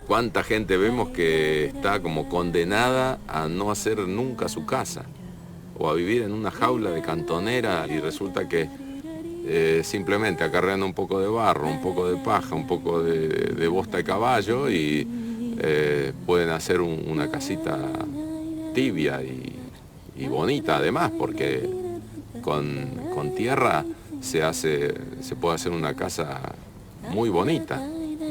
¿Cuánta gente vemos que está como condenada a no hacer nunca su casa? O a vivir en una jaula de cantonera y resulta que simplemente acarreando un poco de barro, un poco de paja, un poco de bosta de caballo y pueden hacer una casita tibia y bonita además, porque con tierra se puede hacer una casa muy bonita,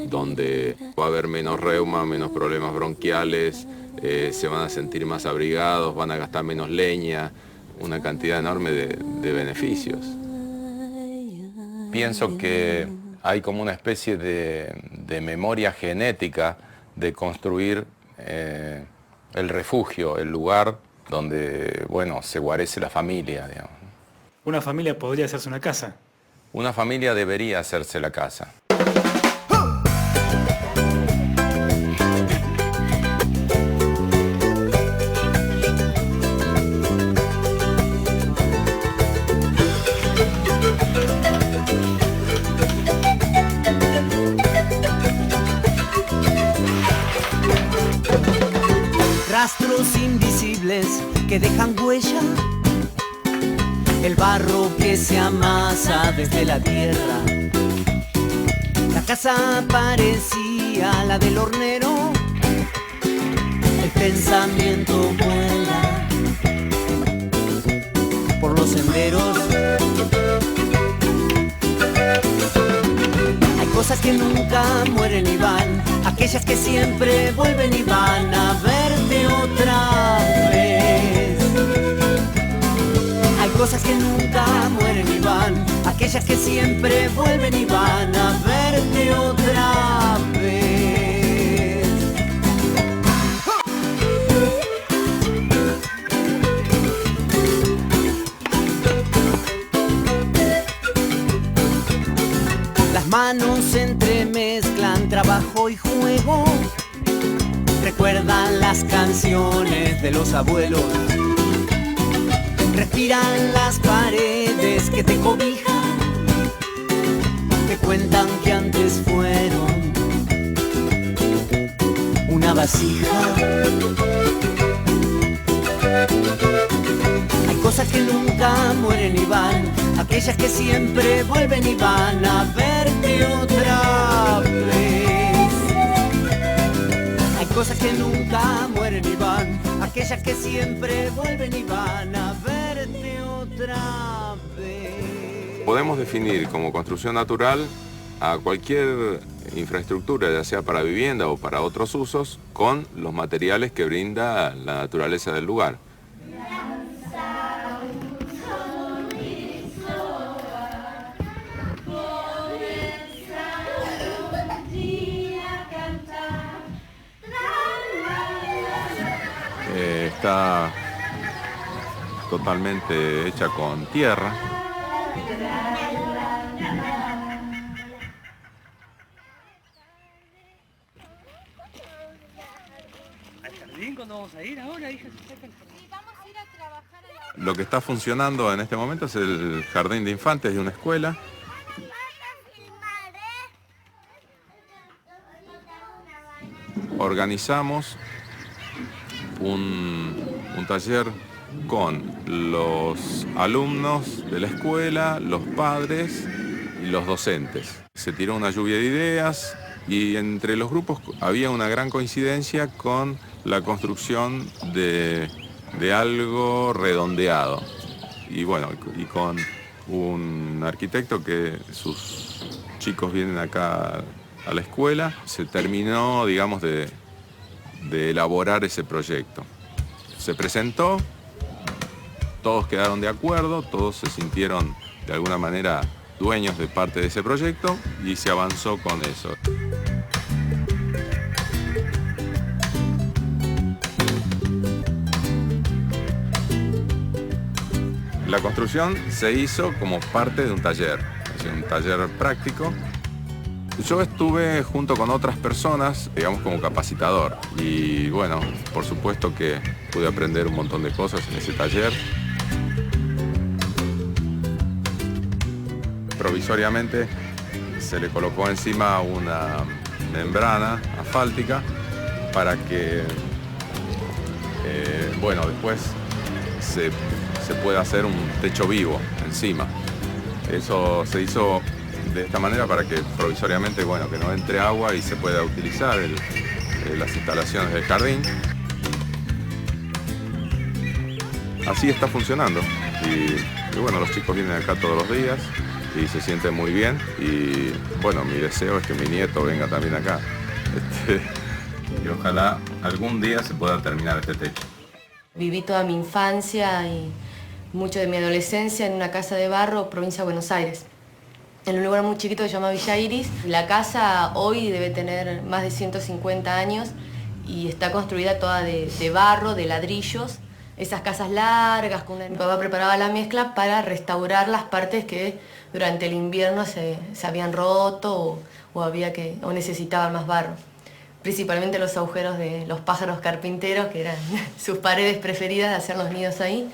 donde va a haber menos reuma, menos problemas bronquiales, se van a sentir más abrigados, van a gastar menos leña, una cantidad enorme de beneficios. Pienso que hay como una especie de memoria genética de construir el refugio, el lugar donde, bueno, se guarece la familia, digamos. Una familia podría hacerse una casa. Una familia debería hacerse la casa. Rastros invisibles que dejan huella, el barro que se amasa desde la tierra. La casa parecía la del hornero, el pensamiento vuela por los senderos. Hay cosas que nunca mueren y van, aquellas que siempre vuelven y van a verte otra vez. Hay cosas que nunca mueren y van, aquellas que siempre vuelven y van a verte otra vez. Las manos se entremezclan trabajo y juego, recuerdan las canciones de los abuelos, respiran las paredes que te cobijan, te cuentan que antes fueron una vasija. Hay cosas que nunca mueren y van, aquellas que siempre vuelven y van a verte otra vez. Hay cosas que nunca mueren y van, aquellas que siempre vuelven y van a verte otra vez. Podemos definir como construcción natural a cualquier infraestructura, ya sea para vivienda o para otros usos, con los materiales que brinda la naturaleza del lugar. Está totalmente hecha con tierra. ¿Al jardín cuando vamos a ir ahora, hija? Sí, vamos a ir a trabajar a la... Lo que está funcionando en este momento es el jardín de infantes de una escuela. Organizamos un taller con los alumnos de la escuela, los padres y los docentes. Se tiró una lluvia de ideas y entre los grupos había una gran coincidencia con la construcción de algo redondeado. Y bueno, y con un arquitecto que sus chicos vienen acá a la escuela, se terminó, digamos, de elaborar ese proyecto. Se presentó, todos quedaron de acuerdo, todos se sintieron de alguna manera dueños de parte de ese proyecto y se avanzó con eso. La construcción se hizo como parte de un taller, es decir, un taller práctico. Yo estuve junto con otras personas, digamos, como capacitador. Y bueno, por supuesto que pude aprender un montón de cosas en ese taller. provisoriamente se le colocó encima una membrana asfáltica para que, bueno, después se pueda hacer un techo vivo encima. Eso se hizo de esta manera para que provisoriamente, bueno, que no entre agua y se pueda utilizar las instalaciones del jardín. Así está funcionando y bueno, los chicos vienen acá todos los días y se sienten muy bien y bueno, mi deseo es que mi nieto venga también acá y ojalá algún día se pueda terminar este techo. Viví toda mi infancia y mucho de mi adolescencia en una casa de barro, provincia de Buenos Aires, en un lugar muy chiquito que se llama Villa Iris. La casa hoy debe tener más de 150 años y está construida toda de barro, de ladrillos. Esas casas largas, mi papá preparaba la mezcla para restaurar las partes que durante el invierno se habían roto o necesitaban más barro. Principalmente los agujeros de los pájaros carpinteros, que eran sus paredes preferidas de hacer los nidos ahí.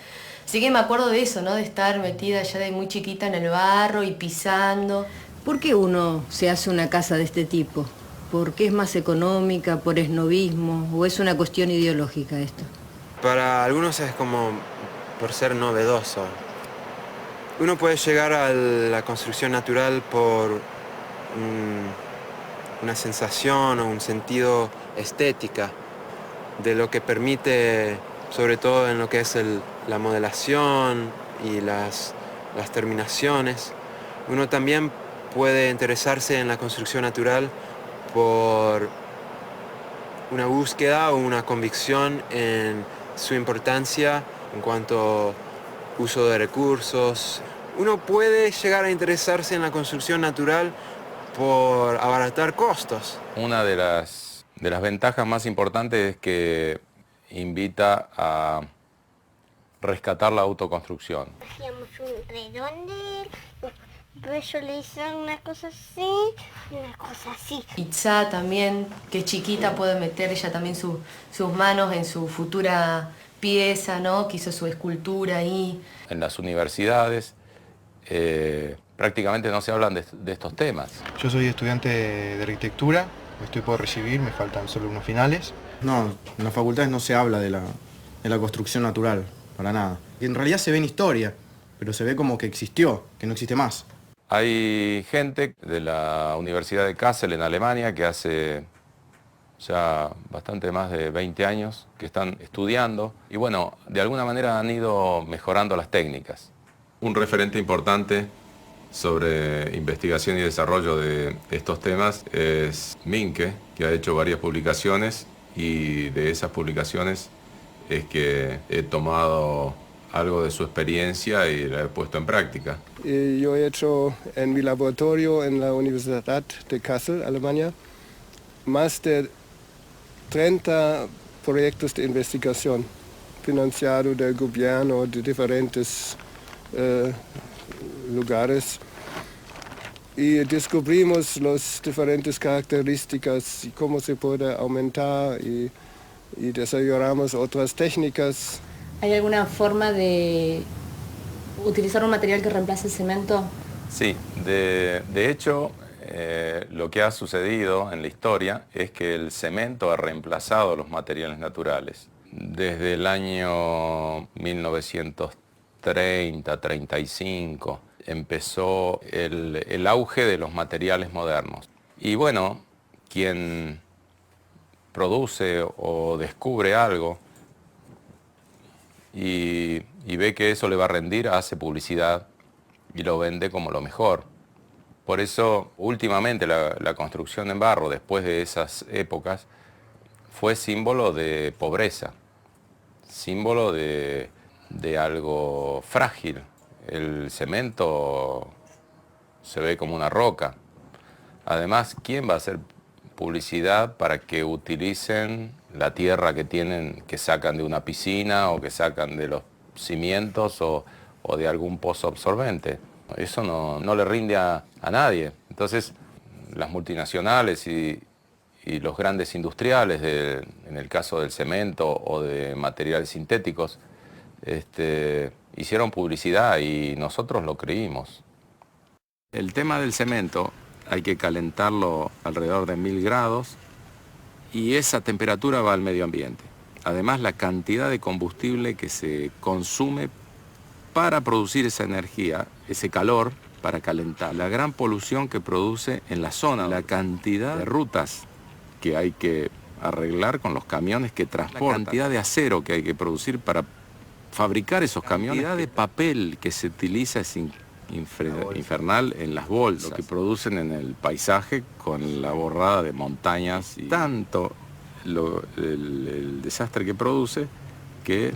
Así que me acuerdo de eso, ¿no? De estar metida ya de muy chiquita en el barro y pisando. ¿Por qué uno se hace una casa de este tipo? ¿Por qué es más económica, por esnovismo o es una cuestión ideológica esto? Para algunos es como por ser novedoso. Uno puede llegar a la construcción natural por una sensación o un sentido estética de lo que permite, sobre todo en lo que es la modelación y las terminaciones. Uno también puede interesarse en la construcción natural por una búsqueda o una convicción en su importancia en cuanto a uso de recursos. Uno puede llegar a interesarse en la construcción natural por abaratar costos. Una de las ventajas más importantes es que invita a rescatar la autoconstrucción. Hacíamos un redondel, visualizar una cosa así y una cosa así. Itzá también, que es chiquita, puede meter ella también sus manos en su futura pieza, ¿no? Que hizo su escultura ahí. En las universidades prácticamente no se hablan de estos temas. Yo soy estudiante de arquitectura, me estoy por recibir, me faltan solo unos finales. No, en las facultades no se habla de la construcción natural, para nada. Y en realidad se ve en historia, pero se ve como que existió, que no existe más. Hay gente de la Universidad de Kassel en Alemania que hace ya bastante más de 20 años que están estudiando y bueno, de alguna manera han ido mejorando las técnicas. Un referente importante sobre investigación y desarrollo de estos temas es Minke, que ha hecho varias publicaciones y de esas publicaciones es que he tomado algo de su experiencia y la he puesto en práctica. Yo he hecho en mi laboratorio en la Universidad de Kassel, Alemania, más de 30 proyectos de investigación financiados del gobierno de diferentes lugares y descubrimos las diferentes características y cómo se puede aumentar y desarrollamos otras técnicas. ¿Hay alguna forma de utilizar un material que reemplace el cemento? Sí, de hecho lo que ha sucedido en la historia es que el cemento ha reemplazado los materiales naturales. Desde el año 1930-35 empezó el auge de los materiales modernos. Y bueno, quien produce o descubre algo y ve que eso le va a rendir, hace publicidad y lo vende como lo mejor. Por eso, últimamente, la construcción en barro, después de esas épocas, fue símbolo de pobreza, símbolo de algo frágil. El cemento se ve como una roca. Además, ¿quién va a hacer publicidad para que utilicen la tierra que tienen, que sacan de una piscina o que sacan de los cimientos o de algún pozo absorbente? Eso no le rinde a nadie. Entonces, las multinacionales y los grandes industriales, en el caso del cemento o de materiales sintéticos, hicieron publicidad y nosotros lo creímos. El tema del cemento hay que calentarlo alrededor de 1000 grados y esa temperatura va al medio ambiente. Además, la cantidad de combustible que se consume para producir esa energía, ese calor, para calentar, la gran polución que produce en la zona, la cantidad de rutas que hay que arreglar con los camiones que transportan, la cantidad de acero que hay que producir para fabricar esos camiones, la cantidad de papel que se utiliza es infernal en las bolsas, lo que producen en el paisaje con la borrada de montañas y tanto el desastre que produce que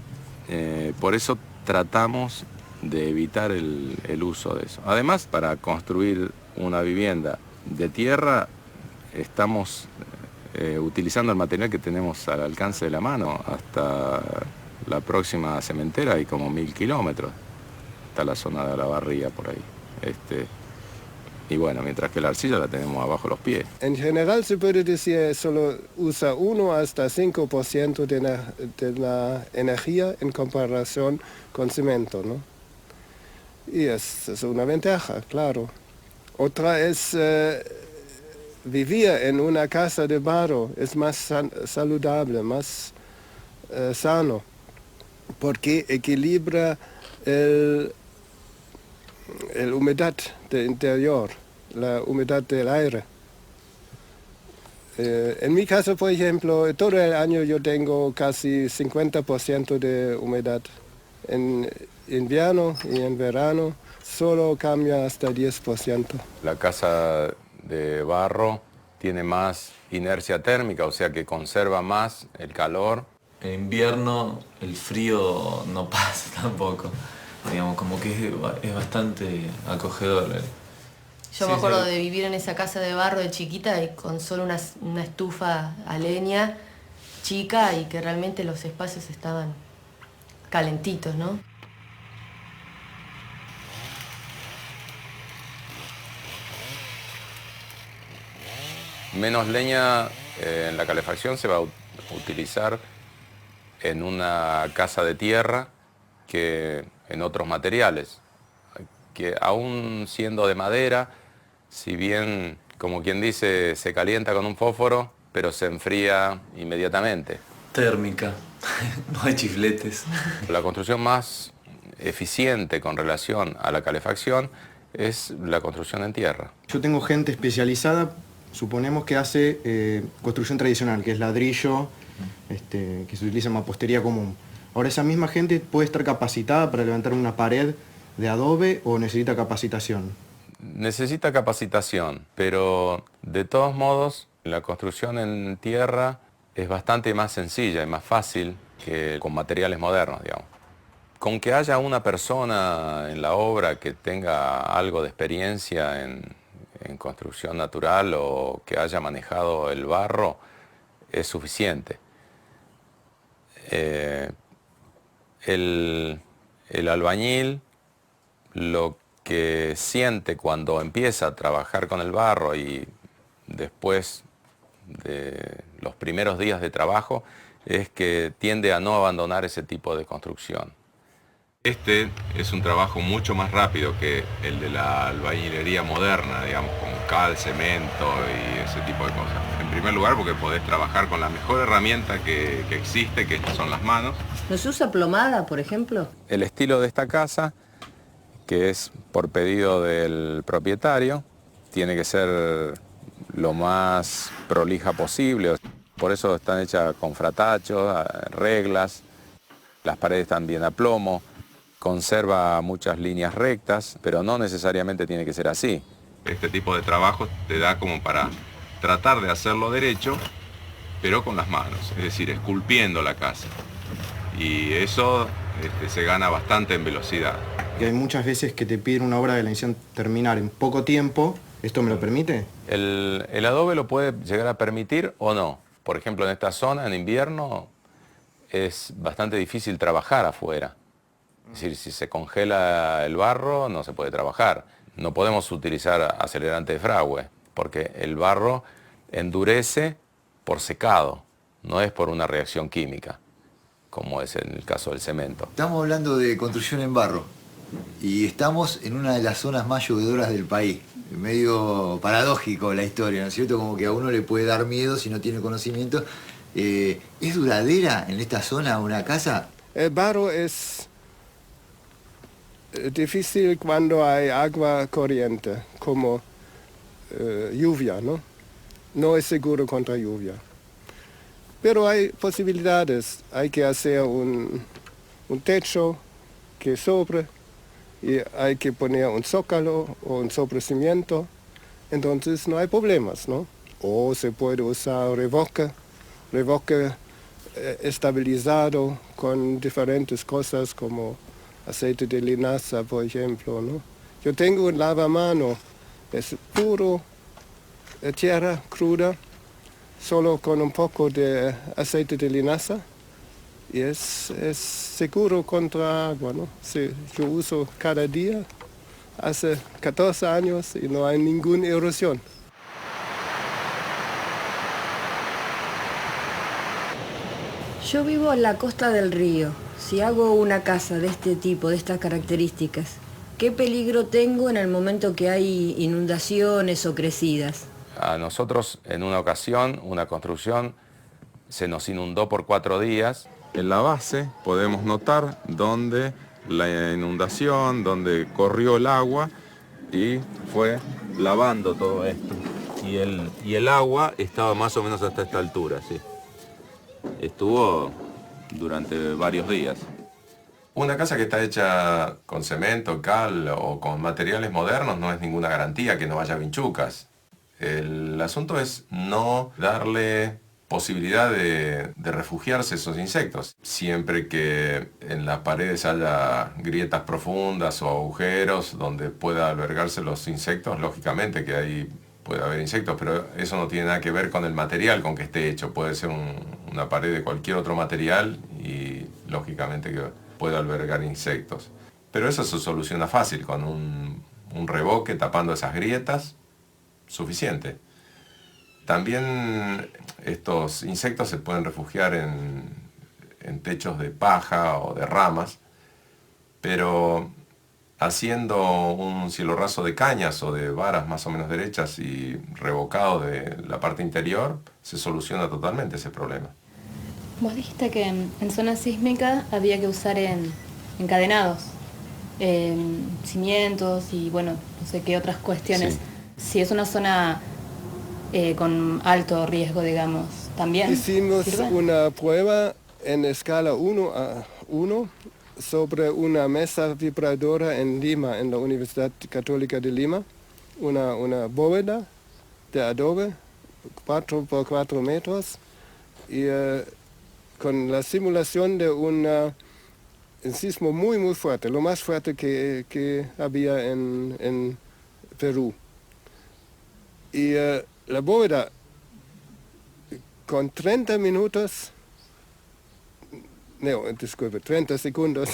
por eso tratamos de evitar el uso de eso. Además, para construir una vivienda de tierra estamos utilizando el material que tenemos al alcance de la mano. Hasta la próxima cementera hay como 1000 kilómetros. Está la zona de la Barría por ahí. Y bueno, mientras que la arcilla la tenemos abajo los pies. En general se puede decir solo usa 1 hasta 5% de la energía en comparación con cemento, ¿no? Y es una ventaja, claro. Otra es vivir en una casa de barro, es más saludable, más sano, porque equilibra la humedad del interior, la humedad del aire. En mi caso, por ejemplo, todo el año yo tengo casi 50% de humedad. En invierno y en verano solo cambia hasta 10%. La casa de barro tiene más inercia térmica, o sea que conserva más el calor. En invierno el frío no pasa tampoco. Digamos, como que es bastante acogedor. Yo me acuerdo de vivir en esa casa de barro de chiquita y con solo una estufa a leña chica y que realmente los espacios estaban calentitos, ¿no? Menos leña en la calefacción se va a utilizar en una casa de tierra que en otros materiales, que aún siendo de madera, si bien, como quien dice, se calienta con un fósforo, pero se enfría inmediatamente. Térmica, no hay chifletes. La construcción más eficiente con relación a la calefacción es la construcción en tierra. Yo tengo gente especializada, suponemos que hace construcción tradicional, que es ladrillo, que se utiliza en mampostería común. Ahora, esa misma gente puede estar capacitada para levantar una pared de adobe o necesita capacitación. Necesita capacitación, pero de todos modos la construcción en tierra es bastante más sencilla y más fácil que con materiales modernos, digamos. Con que haya una persona en la obra que tenga algo de experiencia en construcción natural o que haya manejado el barro es suficiente. El albañil lo que siente cuando empieza a trabajar con el barro y después de los primeros días de trabajo es que tiende a no abandonar ese tipo de construcción. Este es un trabajo mucho más rápido que el de la albañilería moderna, digamos, con cal, cemento y ese tipo de cosas. En primer lugar porque podés trabajar con la mejor herramienta que existe, que son las manos. ¿No se usa plomada, por ejemplo? El estilo de esta casa, que es por pedido del propietario, tiene que ser lo más prolija posible. Por eso están hechas con fratachos, reglas, las paredes están bien a plomo, conserva muchas líneas rectas, pero no necesariamente tiene que ser así. Este tipo de trabajo te da como para tratar de hacerlo derecho, pero con las manos, es decir, esculpiendo la casa. Y eso se gana bastante en velocidad. Que hay muchas veces que te piden una obra de la edición terminar en poco tiempo. ¿Esto me lo permite? El adobe lo puede llegar a permitir o no. Por ejemplo, en esta zona, en invierno, es bastante difícil trabajar afuera. Es decir, si se congela el barro, no se puede trabajar. No podemos utilizar acelerante de fragüe, porque el barro endurece por secado, no es por una reacción química, como es en el caso del cemento. Estamos hablando de construcción en barro. y estamos en una de las zonas más llovedoras del país. Medio paradójico la historia, ¿no es cierto? Como que a uno le puede dar miedo si no tiene conocimiento. ¿Es duradera en esta zona una casa? El barro es difícil cuando hay agua corriente, como lluvia, ¿no? No es seguro contra lluvia. Pero hay posibilidades. Hay que hacer un techo que sobre, y hay que poner un zócalo o un sobrecimiento. Entonces no hay problemas, ¿no? O se puede usar revoque estabilizado con diferentes cosas como aceite de linaza, por ejemplo, ¿no? Yo tengo un lavamano, es puro tierra cruda, solo con un poco de aceite de linaza, y es seguro contra agua, ¿no? Sí, yo uso cada día, hace 14 años y no hay ninguna erosión. Yo vivo en la costa del río. Si hago una casa de este tipo, de estas características, ¿qué peligro tengo en el momento que hay inundaciones o crecidas? A nosotros en una ocasión, una construcción se nos inundó por 4 días. En la base podemos notar dónde la inundación, dónde corrió el agua y fue lavando todo esto. Y el agua estaba más o menos hasta esta altura, sí. Estuvo durante varios días. Una casa que está hecha con cemento, cal o con materiales modernos no es ninguna garantía que no haya vinchucas. El asunto es no darle posibilidad de refugiarse esos insectos. Siempre que en las paredes haya grietas profundas o agujeros donde pueda albergarse los insectos, lógicamente que ahí puede haber insectos, pero eso no tiene nada que ver con el material con que esté hecho. Puede ser una pared de cualquier otro material y lógicamente que puede albergar insectos. Pero eso se soluciona fácil con un revoque tapando esas grietas, suficiente. También estos insectos se pueden refugiar en techos de paja o de ramas, pero haciendo un cielo raso de cañas o de varas más o menos derechas y revocado de la parte interior, se soluciona totalmente ese problema. Vos dijiste que en zona sísmica había que usar encadenados, cimientos y bueno, no sé qué otras cuestiones. Sí. Si es una zona con alto riesgo, digamos, también hicimos ¿sirve? Una prueba en escala 1:1 sobre una mesa vibradora en Lima, en la Universidad Católica de Lima, una bóveda de adobe, 4 por 4 metros, y con la simulación de un sismo muy muy fuerte, lo más fuerte que había en Perú. Y la bóveda con 30 minutos, no, disculpe, 30 segundos,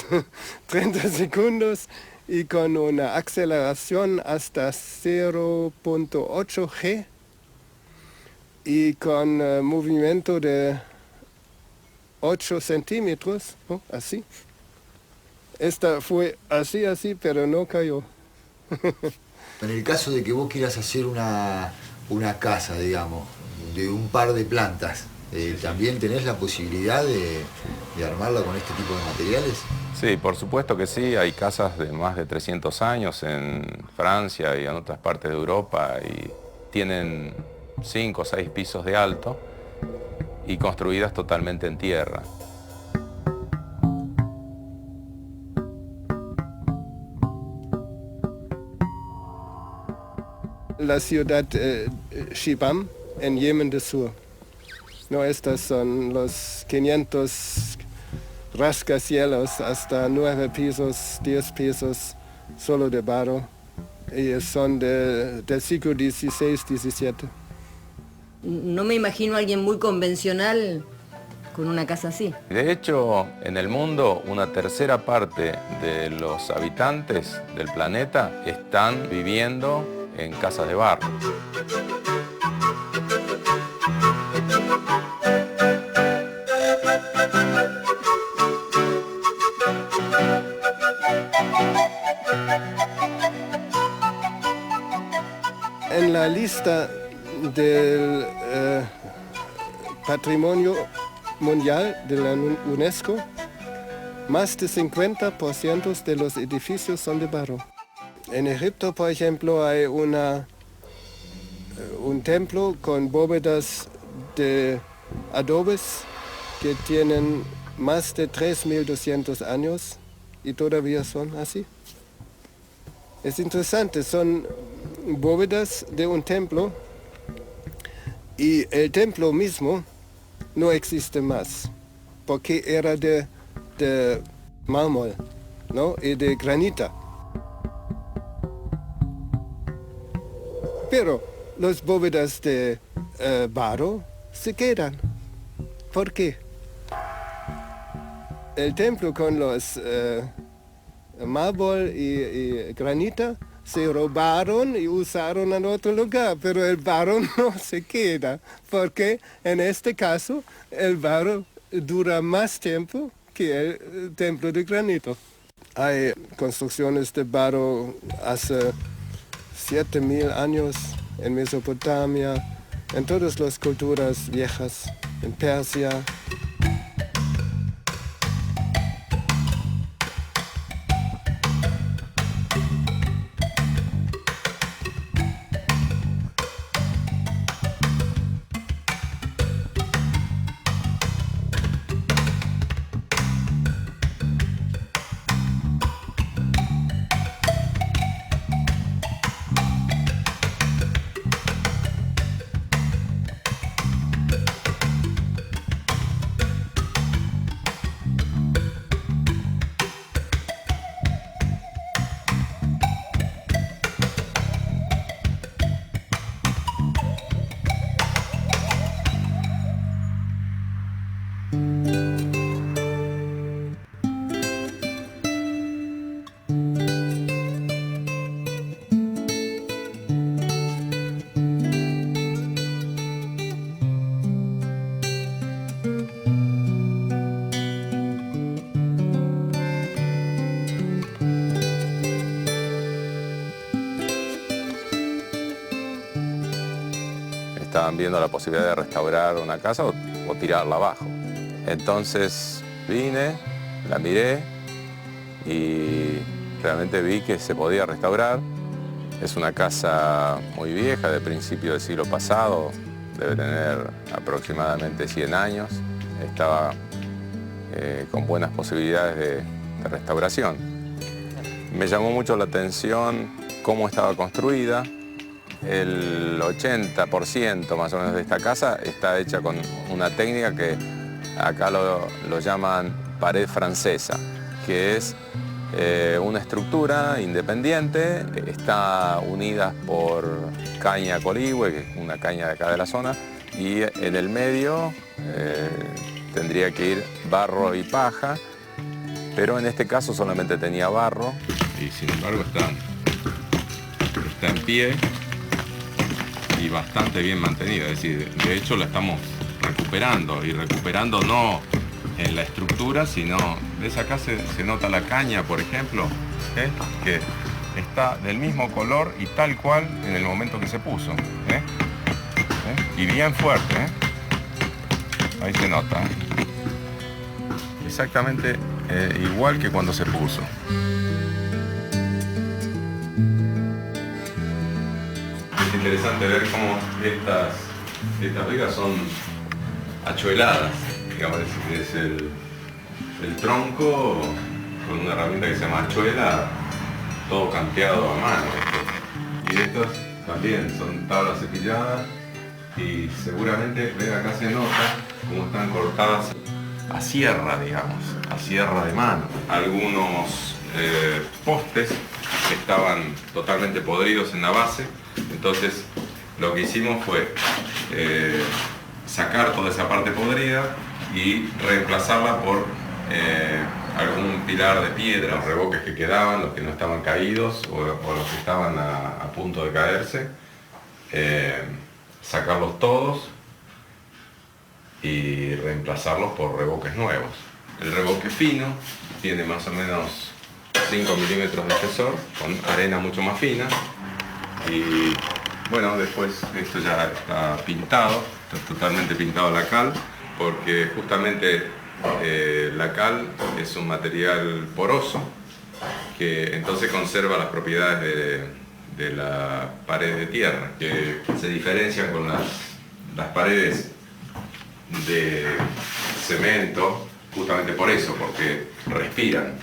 30 segundos y con una aceleración hasta 0.8 G y con movimiento de 8 centímetros, ¿no? Así. Esta fue así, pero no cayó. En el caso de que vos quieras hacer una casa, digamos, de un par de plantas, ¿también tenés la posibilidad de armarla con este tipo de materiales? Sí, por supuesto que sí. Hay casas de más de 300 años en Francia y en otras partes de Europa y tienen 5 o 6 pisos de alto y construidas totalmente en tierra. La ciudad Shibam en Yemen del Sur. No, estas son los 500 rascacielos hasta 9 pisos, 10 pisos solo de barro. Y son del siglo XVI, XVII. No me imagino a alguien muy convencional con una casa así. De hecho, en el mundo, una tercera parte de los habitantes del planeta están viviendo en casas de barro. en la lista del Patrimonio Mundial de la UNESCO, más de 50% de los edificios son de barro. En Egipto, por ejemplo, hay un templo con bóvedas de adobes que tienen más de 3.200 años y todavía son así. Es interesante, son bóvedas de un templo y el templo mismo no existe más porque era de mármol, ¿no? Y de granita. Pero las bóvedas de barro se quedan. ¿Por qué? El templo con los mármol y granita se robaron y usaron en otro lugar, pero el barro no se queda, porque en este caso el barro dura más tiempo que el templo de granito. Hay construcciones de barro hace 7.000 años en Mesopotamia, en todas las culturas viejas, en Persia. Estaban viendo la posibilidad de restaurar una casa o tirarla abajo. Entonces vine, la miré y realmente vi que se podía restaurar. Es una casa muy vieja, de principio del siglo pasado, debe tener aproximadamente 100 años. Estaba con buenas posibilidades de restauración. Me llamó mucho la atención cómo estaba construida. El 80% más o menos de esta casa está hecha con una técnica que acá lo llaman pared francesa, que es una estructura independiente, está unida por caña coligüe, que es una caña de acá de la zona, y en el medio tendría que ir barro y paja, pero en este caso solamente tenía barro y sin embargo está en pie y bastante bien mantenida, es decir, de hecho la estamos recuperando, y recuperando no en la estructura, sino, ¿ves acá se nota la caña, por ejemplo? Que está del mismo color y tal cual en el momento que se puso, y bien fuerte, ahí se nota, exactamente igual que cuando se puso. Es interesante ver cómo estas vigas son achueladas, digamos, es el tronco con una herramienta que se llama achuela, todo campeado a mano. Y estas también son tablas cepilladas y seguramente, ven acá se nota cómo están cortadas a sierra, digamos, a sierra de mano. Algunos postes estaban totalmente podridos en la base, entonces lo que hicimos fue sacar toda esa parte podrida y reemplazarla por algún pilar de piedra, los revoques que quedaban, los que no estaban caídos o los que estaban a punto de caerse, sacarlos todos y reemplazarlos por revoques nuevos. El revoque fino tiene más o menos 5 milímetros de espesor, con arena mucho más fina, y Bueno, después esto ya está pintado, está totalmente pintado la cal, porque justamente la cal es un material poroso que entonces conserva las propiedades de la pared de tierra, que se diferencian con las paredes de cemento, justamente por eso, porque respiran,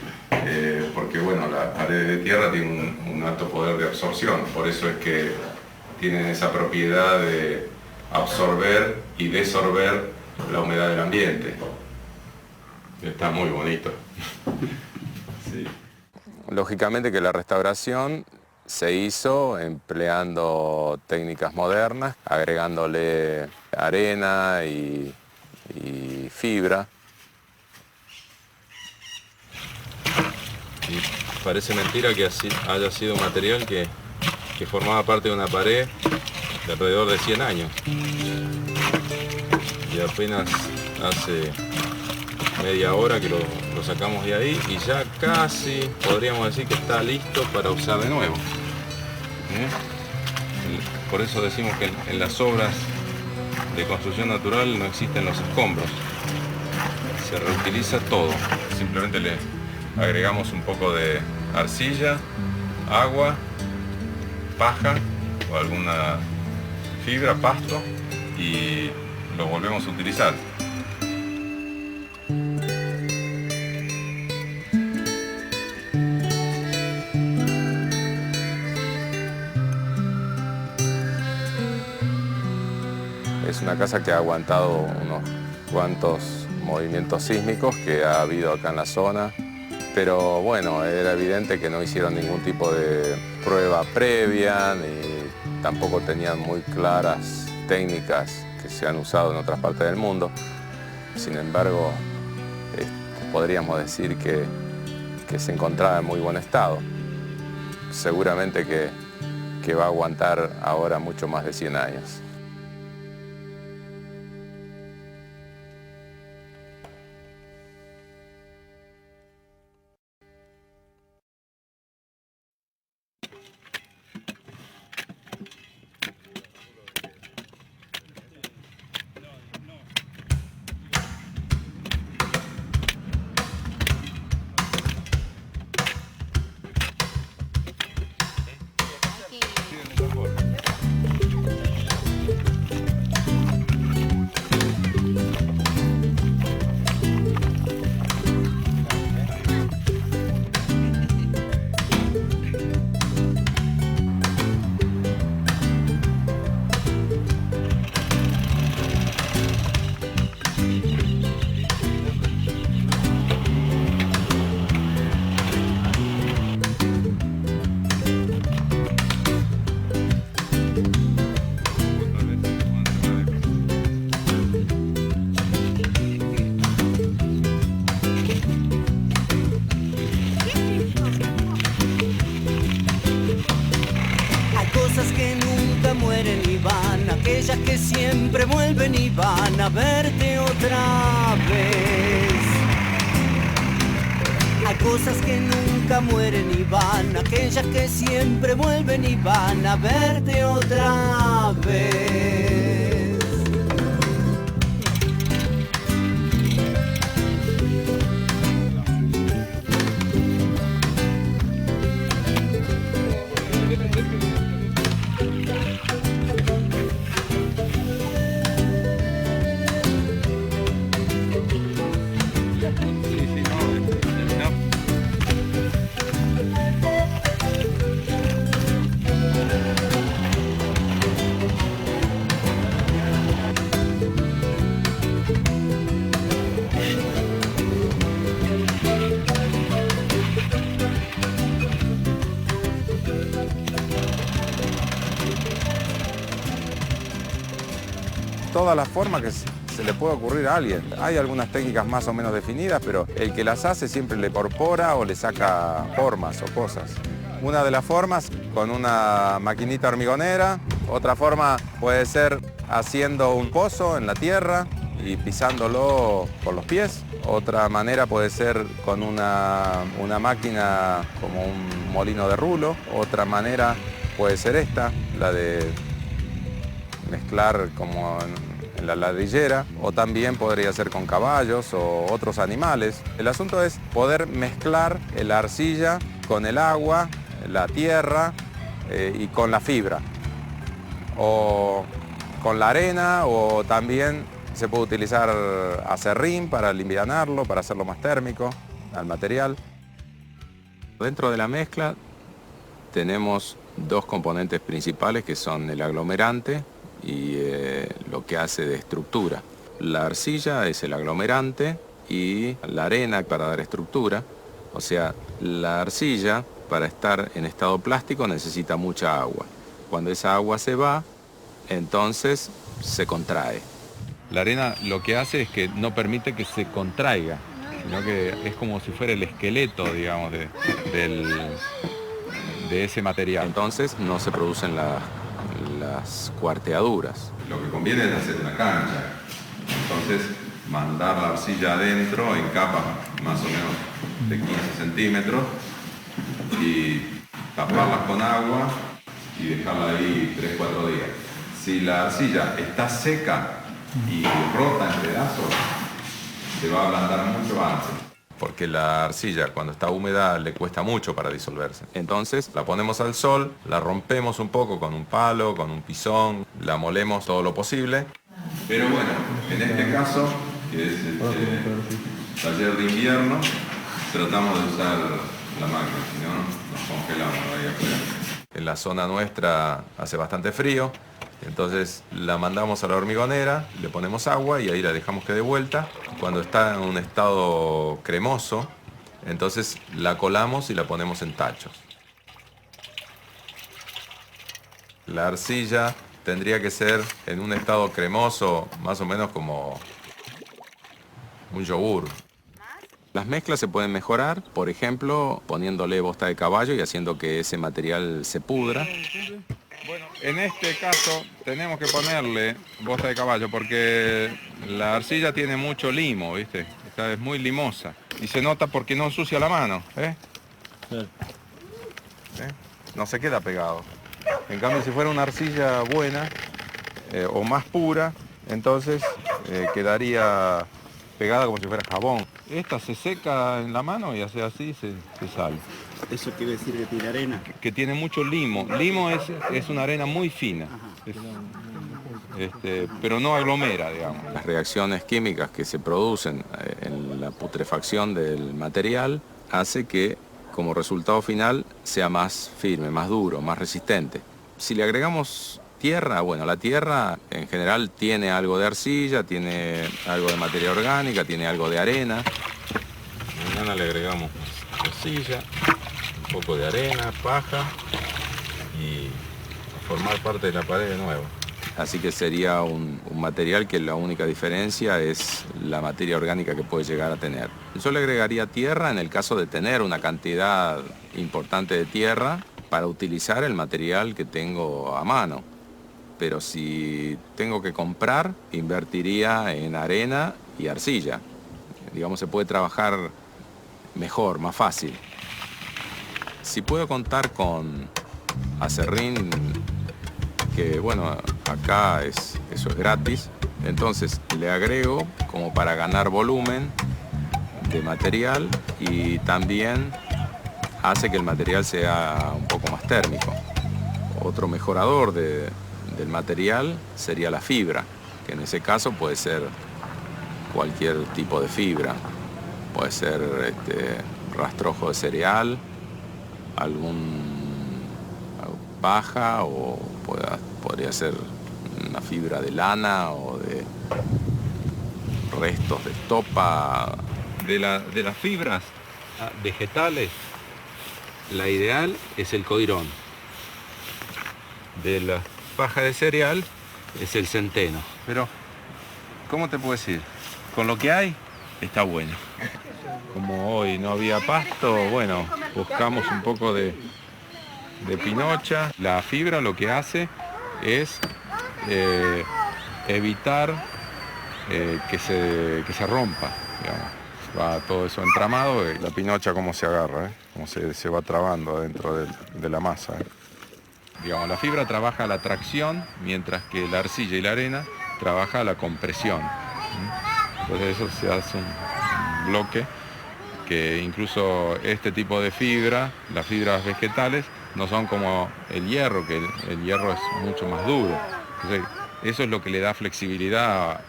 porque bueno, las paredes de tierra tienen un alto poder de absorción, por eso es que tienen esa propiedad de absorber y desorber la humedad del ambiente. Está muy bonito. Sí. Lógicamente que la restauración se hizo empleando técnicas modernas, agregándole arena y fibra. Y parece mentira que haya sido un material que formaba parte de una pared de alrededor de 100 años. Y apenas hace media hora que lo sacamos de ahí y ya casi podríamos decir que está listo para usar de nuevo. Por eso decimos que en las obras de construcción natural no existen los escombros. Se reutiliza todo. Simplemente le agregamos un poco de arcilla, agua, paja o alguna fibra, pasto, y lo volvemos a utilizar. Es una casa que ha aguantado unos cuantos movimientos sísmicos que ha habido acá en la zona, pero bueno, era evidente que no hicieron ningún tipo de prueba previa, ni tampoco tenían muy claras técnicas que se han usado en otras partes del mundo. Sin embargo, podríamos decir que se encontraba en muy buen estado. Seguramente que va a aguantar ahora mucho más de 100 años. Que siempre vuelven y van a verte otra vez. Hay cosas que nunca mueren y van, aquellas que siempre vuelven y van a verte otra vez. Todas las formas que se le puede ocurrir a alguien. Hay algunas técnicas más o menos definidas, pero el que las hace siempre le incorpora o le saca formas o cosas. Una de las formas con una maquinita hormigonera, otra forma puede ser haciendo un pozo en la tierra y pisándolo con los pies. Otra manera puede ser con una máquina como un molino de rulo. Otra manera puede ser esta, la de mezclar como en la ladrillera, o también podría ser con caballos o otros animales. El asunto es poder mezclar la arcilla con el agua, la tierra y con la fibra, o con la arena, o también se puede utilizar acerrín para livianarlo, para hacerlo más térmico al material. Dentro de la mezcla tenemos dos componentes principales que son el aglomerante y lo que hace de estructura. La arcilla es el aglomerante y la arena para dar estructura. O sea, la arcilla para estar en estado plástico necesita mucha agua. Cuando esa agua se va, entonces se contrae. La arena lo que hace es que no permite que se contraiga, sino que es como si fuera el esqueleto, digamos, de ese material. Entonces no se producen las cuarteaduras. Lo que conviene es hacer una cancha. Entonces mandar la arcilla adentro en capas más o menos de 15 centímetros y taparlas con agua y dejarla ahí 3-4 días. Si la arcilla está seca y rota en pedazos, se va a ablandar mucho antes. Porque la arcilla cuando está húmeda le cuesta mucho para disolverse. Entonces la ponemos al sol, la rompemos un poco con un palo, con un pisón, la molemos todo lo posible. Pero bueno, en este caso, que es taller de invierno, tratamos de usar la máquina, si no nos congelamos ahí afuera. En la zona nuestra hace bastante frío, entonces la mandamos a la hormigonera, le ponemos agua y ahí la dejamos que dé vuelta. Cuando está en un estado cremoso, entonces la colamos y la ponemos en tachos. La arcilla tendría que ser en un estado cremoso, más o menos como un yogur. Las mezclas se pueden mejorar, por ejemplo, poniéndole bosta de caballo y haciendo que ese material se pudra. Bueno, en este caso tenemos que ponerle bosta de caballo porque la arcilla tiene mucho limo, ¿viste? Es muy limosa y se nota porque no ensucia la mano, ¿eh? No se queda pegado. En cambio, si fuera una arcilla buena o más pura, entonces quedaría pegada como si fuera jabón. Esta se seca en la mano y hace así se sale. ¿Eso quiere decir que tiene arena? Que tiene mucho limo. Limo es una arena muy fina, pero no aglomera, digamos. Las reacciones químicas que se producen en la putrefacción del material hace que como resultado final sea más firme, más duro, más resistente. Si le agregamos tierra, bueno, la tierra en general tiene algo de arcilla, tiene algo de materia orgánica, tiene algo de arena. Mañana le agregamos arcilla, un poco de arena, paja y formar parte de la pared de nuevo. Así que sería un material que la única diferencia es la materia orgánica que puede llegar a tener. Yo le agregaría tierra en el caso de tener una cantidad importante de tierra para utilizar el material que tengo a mano. Pero si tengo que comprar, invertiría en arena y arcilla. Digamos, se puede trabajar mejor, más fácil. Si puedo contar con acerrín, que bueno, acá eso es gratis, entonces le agrego como para ganar volumen de material y también hace que el material sea un poco más térmico. Otro mejorador del material sería la fibra, que en ese caso puede ser cualquier tipo de fibra. Puede ser rastrojo de cereal, paja o podría ser una fibra de lana o de restos de estopa. De las fibras vegetales, la ideal es el coirón. De la paja de cereal es el centeno. Pero, ¿cómo te puedo decir? Con lo que hay, está bueno. Como hoy no había pasto, bueno, buscamos un poco de pinocha. La fibra lo que hace es evitar que se rompa, digamos. Va todo eso entramado y la pinocha cómo se agarra, cómo se va trabando adentro de la masa. Digamos, la fibra trabaja la tracción, mientras que la arcilla y la arena trabaja la compresión. Entonces eso se hace un bloque que incluso este tipo de fibra, las fibras vegetales, no son como el hierro, que el hierro es mucho más duro. Entonces, eso es lo que le da flexibilidad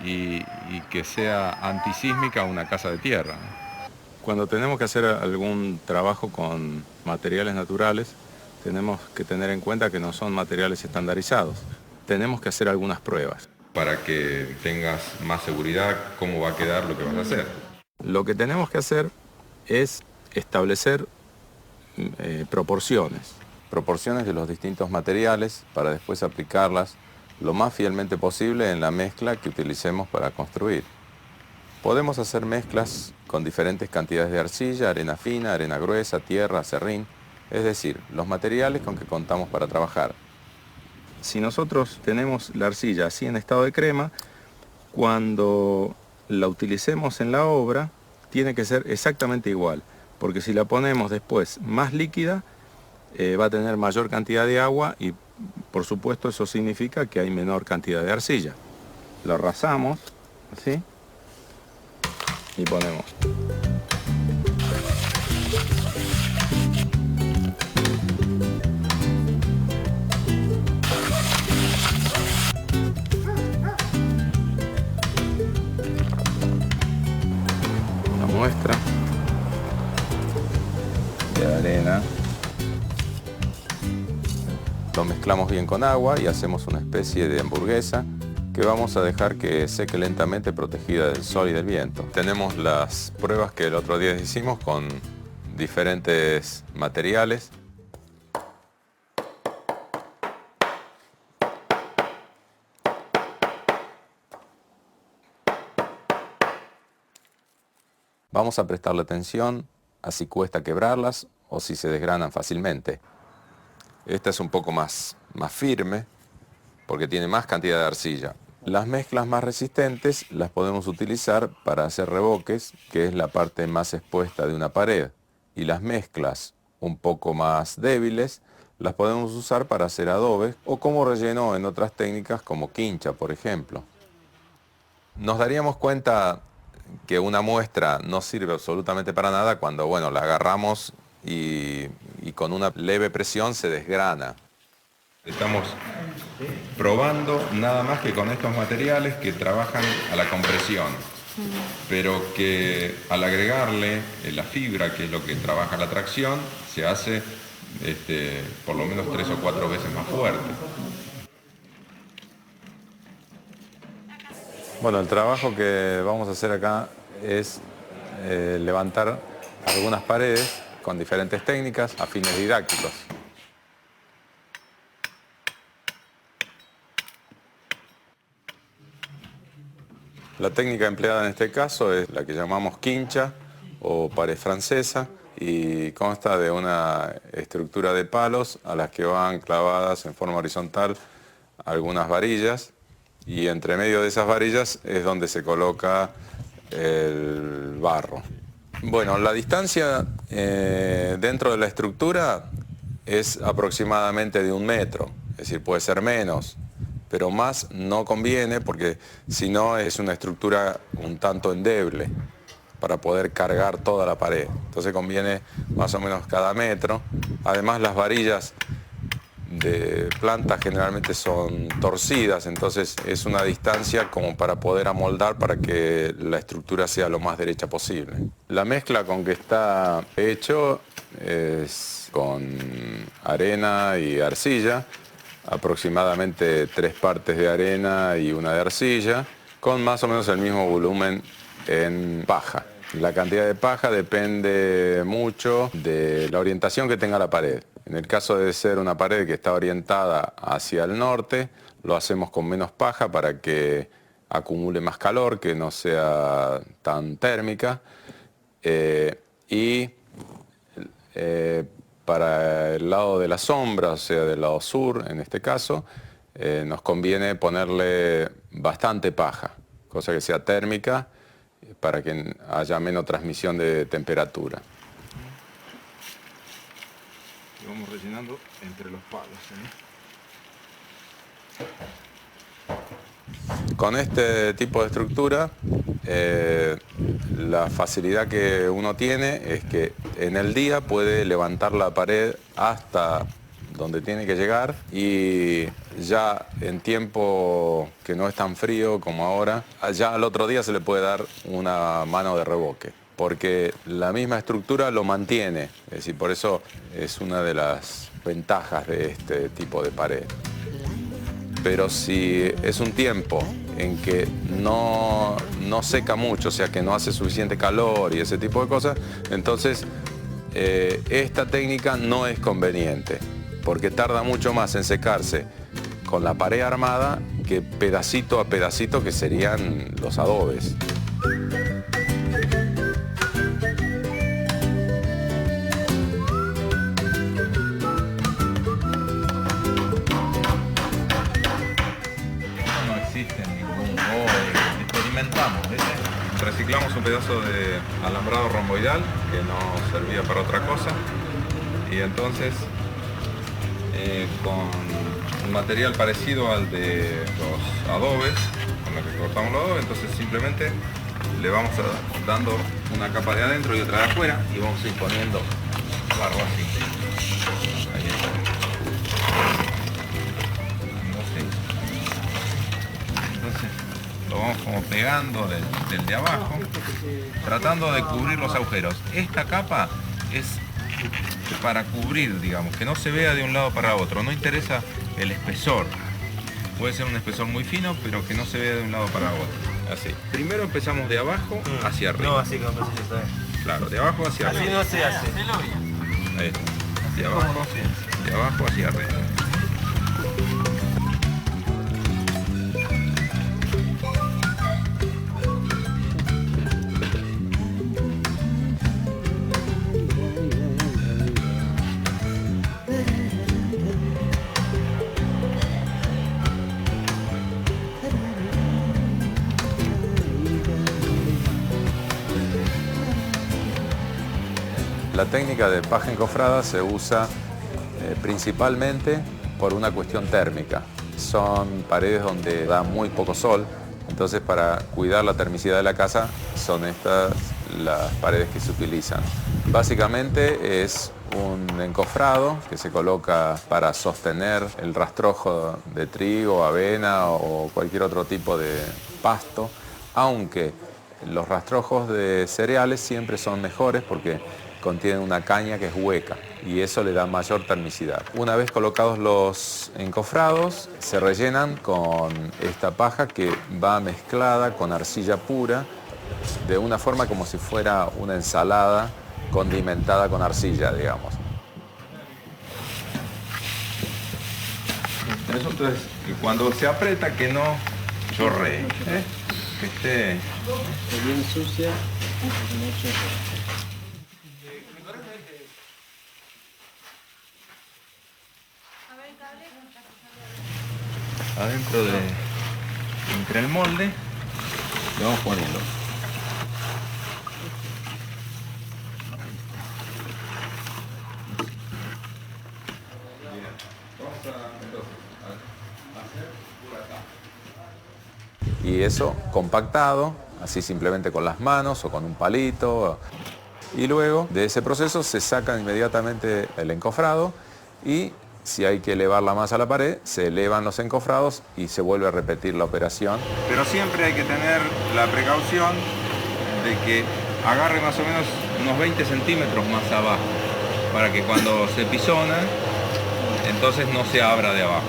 y que sea antisísmica a una casa de tierra. Cuando tenemos que hacer algún trabajo con materiales naturales, tenemos que tener en cuenta que no son materiales estandarizados. Tenemos que hacer algunas pruebas para que tengas más seguridad cómo va a quedar lo que vas a hacer. Lo que tenemos que hacer es establecer proporciones de los distintos materiales para después aplicarlas lo más fielmente posible en la mezcla que utilicemos para construir. Podemos hacer mezclas con diferentes cantidades de arcilla, arena fina, arena gruesa, tierra, acerrín, es decir, los materiales con que contamos para trabajar. Si nosotros tenemos la arcilla así en estado de crema, cuando la utilicemos en la obra, tiene que ser exactamente igual, porque si la ponemos después más líquida, va a tener mayor cantidad de agua y, por supuesto, eso significa que hay menor cantidad de arcilla. Lo rasamos, así, y ponemos. Una muestra de arena. Lo mezclamos bien con agua y hacemos una especie de hamburguesa que vamos a dejar que seque lentamente protegida del sol y del viento. Tenemos las pruebas que el otro día hicimos con diferentes materiales. Vamos a prestarle atención a si cuesta quebrarlas o si se desgranan fácilmente. Esta es un poco más firme porque tiene más cantidad de arcilla. Las mezclas más resistentes las podemos utilizar para hacer revoques, que es la parte más expuesta de una pared. Y las mezclas un poco más débiles las podemos usar para hacer adobes o como relleno en otras técnicas como quincha, por ejemplo. Nos daríamos cuenta que una muestra no sirve absolutamente para nada cuando, bueno, la agarramos y con una leve presión se desgrana. Estamos probando nada más que con estos materiales que trabajan a la compresión, pero que al agregarle la fibra, que es lo que trabaja la tracción, se hace por lo menos 3 o 4 veces más fuerte. Bueno, el trabajo que vamos a hacer acá es levantar algunas paredes con diferentes técnicas a fines didácticos. La técnica empleada en este caso es la que llamamos quincha o pared francesa y consta de una estructura de palos a las que van clavadas en forma horizontal algunas varillas y entre medio de esas varillas es donde se coloca el barro. Bueno, la distancia dentro de la estructura es aproximadamente de 1 metro, es decir, puede ser menos, pero más no conviene porque si no es una estructura un tanto endeble para poder cargar toda la pared. Entonces conviene más o menos cada metro. Además las varillas de planta generalmente son torcidas, entonces es una distancia como para poder amoldar para que la estructura sea lo más derecha posible. La mezcla con que está hecho es con arena y arcilla, aproximadamente 3 partes de arena y 1 de arcilla, con más o menos el mismo volumen en paja. La cantidad de paja depende mucho de la orientación que tenga la pared. En el caso de ser una pared que está orientada hacia el norte, lo hacemos con menos paja para que acumule más calor, que no sea tan térmica. Para el lado de la sombra, o sea, del lado sur, en este caso, nos conviene ponerle bastante paja, cosa que sea térmica, para que haya menos transmisión de temperatura. y vamos rellenando entre los palos, Con este tipo de estructura, la facilidad que uno tiene es que en el día puede levantar la pared hasta donde tiene que llegar y ya en tiempo que no es tan frío como ahora, ya al otro día se le puede dar una mano de revoque, porque la misma estructura lo mantiene, es decir, por eso es una de las ventajas de este tipo de pared. Pero si es un tiempo en que no seca mucho, o sea que no hace suficiente calor y ese tipo de cosas, entonces esta técnica no es conveniente, porque tarda mucho más en secarse con la pared armada que pedacito a pedacito que serían los adobes. No existe ningún experimentamos, ¿viste? Reciclamos un pedazo de alambrado romboidal que no servía para otra cosa y entonces con un material parecido al de los adobes, con el que cortamos los adobes, entonces simplemente le vamos dando una capa de adentro y otra de afuera y vamos a ir poniendo barro así. Ahí está. Entonces lo vamos como pegando del de abajo, tratando de cubrir los agujeros. Esta capa es para cubrir, digamos, que no se vea de un lado para otro, no interesa el espesor, puede ser un espesor muy fino, pero que no se vea de un lado para otro, así. Primero empezamos de abajo hacia arriba. No, así como se hace. Claro, de abajo hacia arriba. Así no se hace. Ahí está. De abajo hacia arriba. La técnica de paja encofrada se usa principalmente por una cuestión térmica. Son paredes donde da muy poco sol, entonces para cuidar la termicidad de la casa son estas las paredes que se utilizan. Básicamente es un encofrado que se coloca para sostener el rastrojo de trigo, avena o cualquier otro tipo de pasto, aunque los rastrojos de cereales siempre son mejores porque contienen una caña que es hueca y eso le da mayor termicidad. Una vez colocados los encofrados, se rellenan con esta paja que va mezclada con arcilla pura de una forma como si fuera una ensalada condimentada con arcilla, digamos. Eso es que cuando se aprieta que no chorree, que esté bien sucia. Adentro entre el molde le vamos poniendo. Y eso compactado, así simplemente con las manos o con un palito. Y luego de ese proceso se saca inmediatamente el encofrado y si hay que elevarla más a la pared, se elevan los encofrados y se vuelve a repetir la operación. Pero siempre hay que tener la precaución de que agarre más o menos unos 20 centímetros más abajo, para que cuando se pisona, entonces no se abra de abajo.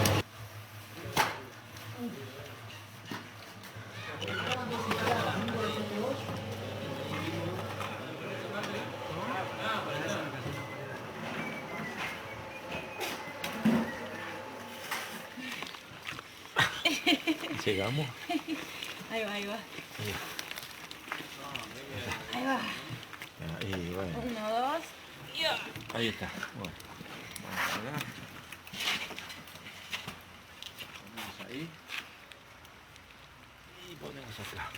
Llegamos. Ahí va, ahí va. Ahí va. Ahí, bueno. 1, 2. Ahí está. Bueno, vamos a ver. Ponemos ahí. Y ponemos acá.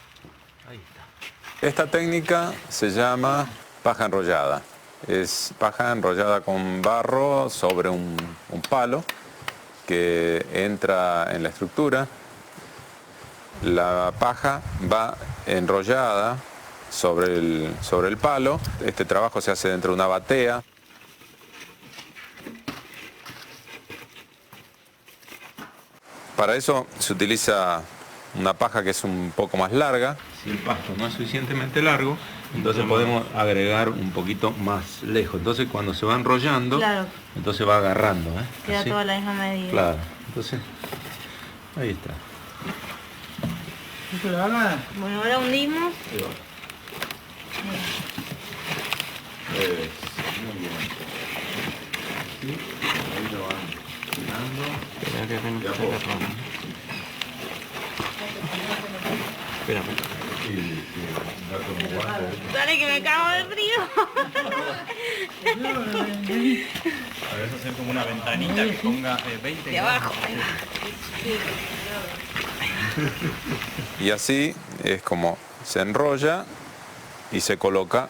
Ahí está. Esta técnica se llama paja enrollada Es paja enrollada con barro sobre un palo que entra en la estructura. La paja va enrollada sobre el palo. Este trabajo se hace dentro de una batea. Para eso se utiliza una paja que es un poco más larga. Si el pasto no es suficientemente largo, entonces podemos agregar un poquito más lejos. Entonces cuando se va enrollando, Claro. entonces va agarrando. Queda Así. toda la misma medida. Claro, entonces ahí está. Bueno, ahora hundimos. Ahí va. Muy bien. Sí, ahí lo van tirando. De a poco. Espérame. Dale que me cago de frío. A ver, hacer como una ventanita que ponga 20 De abajo. Y así es como se enrolla y se coloca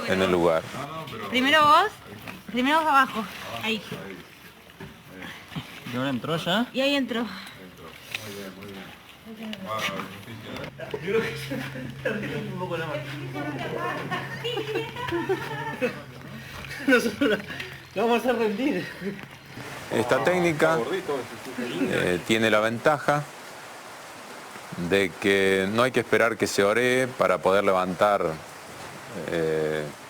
en el lugar. Primero vos abajo. Ahí. ¿Y ahora entró ya? Y ahí entró. Nosotros lo vamos a rendir. Esta técnica tiene la ventaja de que no hay que esperar que se oree para poder levantar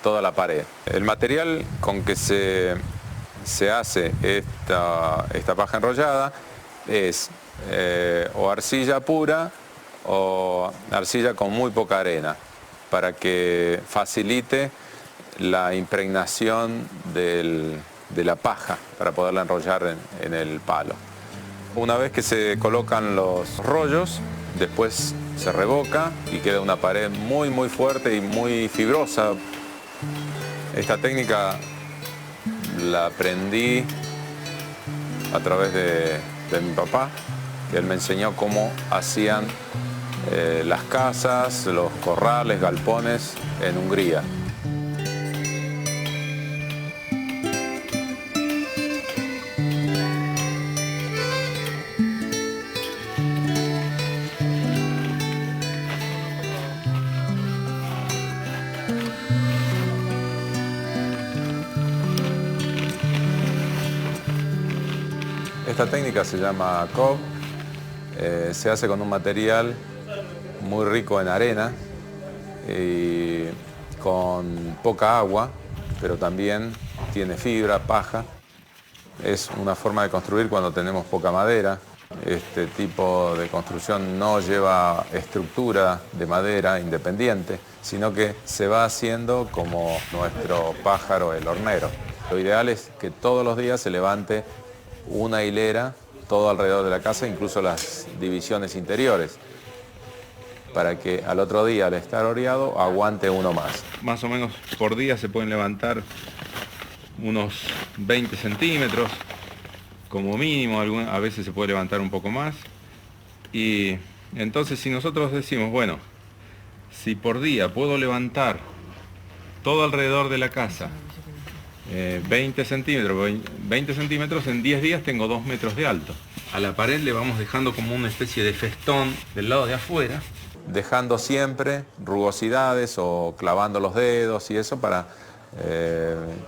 toda la pared. El material con que se hace esta paja enrollada es o arcilla pura o arcilla con muy poca arena, para que facilite la impregnación de la paja para poderla enrollar en el palo. Una vez que se colocan los rollos, después se revoca y queda una pared muy muy fuerte y muy fibrosa. Esta técnica la aprendí a través de mi papá, que él me enseñó cómo hacían las casas, los corrales, galpones en Hungría. Esta técnica se llama cob, se hace con un material muy rico en arena y con poca agua, pero también tiene fibra, paja. Es una forma de construir cuando tenemos poca madera. Este tipo de construcción no lleva estructura de madera independiente, sino que se va haciendo como nuestro pájaro, el hornero. Lo ideal es que todos los días se levante una hilera todo alrededor de la casa, incluso las divisiones interiores, para que al otro día, al estar oreado, aguante uno más. Más o menos por día se pueden levantar unos 20 centímetros, como mínimo, a veces se puede levantar un poco más. Y entonces si nosotros decimos, bueno, si por día puedo levantar todo alrededor de la casa 20 centímetros, en 10 días tengo 2 metros de alto. A la pared le vamos dejando como una especie de festón del lado de afuera, dejando siempre rugosidades o clavando los dedos y eso para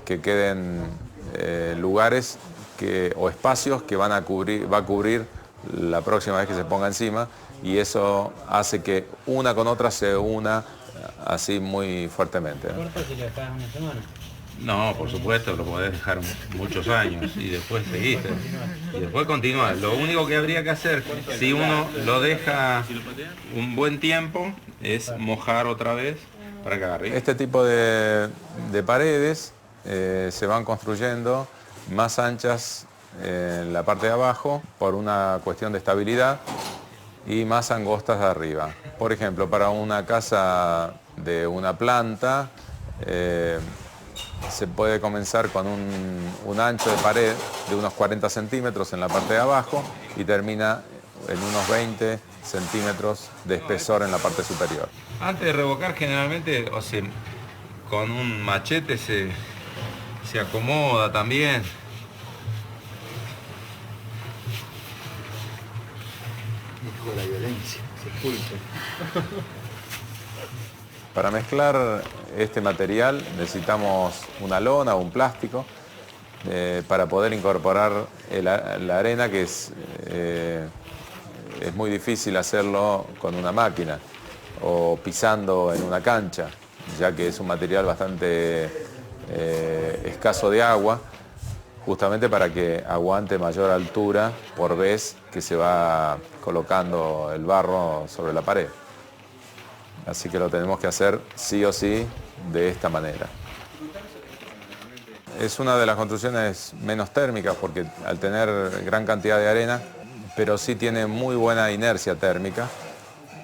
que queden lugares o espacios que va a cubrir la próxima vez que se ponga encima, y eso hace que una con otra se una así muy fuertemente. ¿Corta si le dejas una semana? No, por supuesto, lo podés dejar muchos años y después seguiste. Y después continuar. Lo único que habría que hacer, si uno lo deja un buen tiempo, es mojar otra vez para que agarre. Este tipo de paredes se van construyendo más anchas en la parte de abajo por una cuestión de estabilidad y más angostas de arriba. Por ejemplo, para una casa de una planta, se puede comenzar con un ancho de pared de unos 40 centímetros en la parte de abajo y termina en unos 20 centímetros de espesor en la parte superior. Antes de revocar, generalmente, con un machete se acomoda también. Hijo de la violencia, sepulcro. Para mezclar este material necesitamos una lona o un plástico para poder incorporar la arena, que es muy difícil hacerlo con una máquina o pisando en una cancha, ya que es un material bastante escaso de agua, justamente para que aguante mayor altura por vez que se va colocando el barro sobre la pared. Así que lo tenemos que hacer sí o sí de esta manera. Es una de las construcciones menos térmicas porque al tener gran cantidad de arena, pero sí tiene muy buena inercia térmica,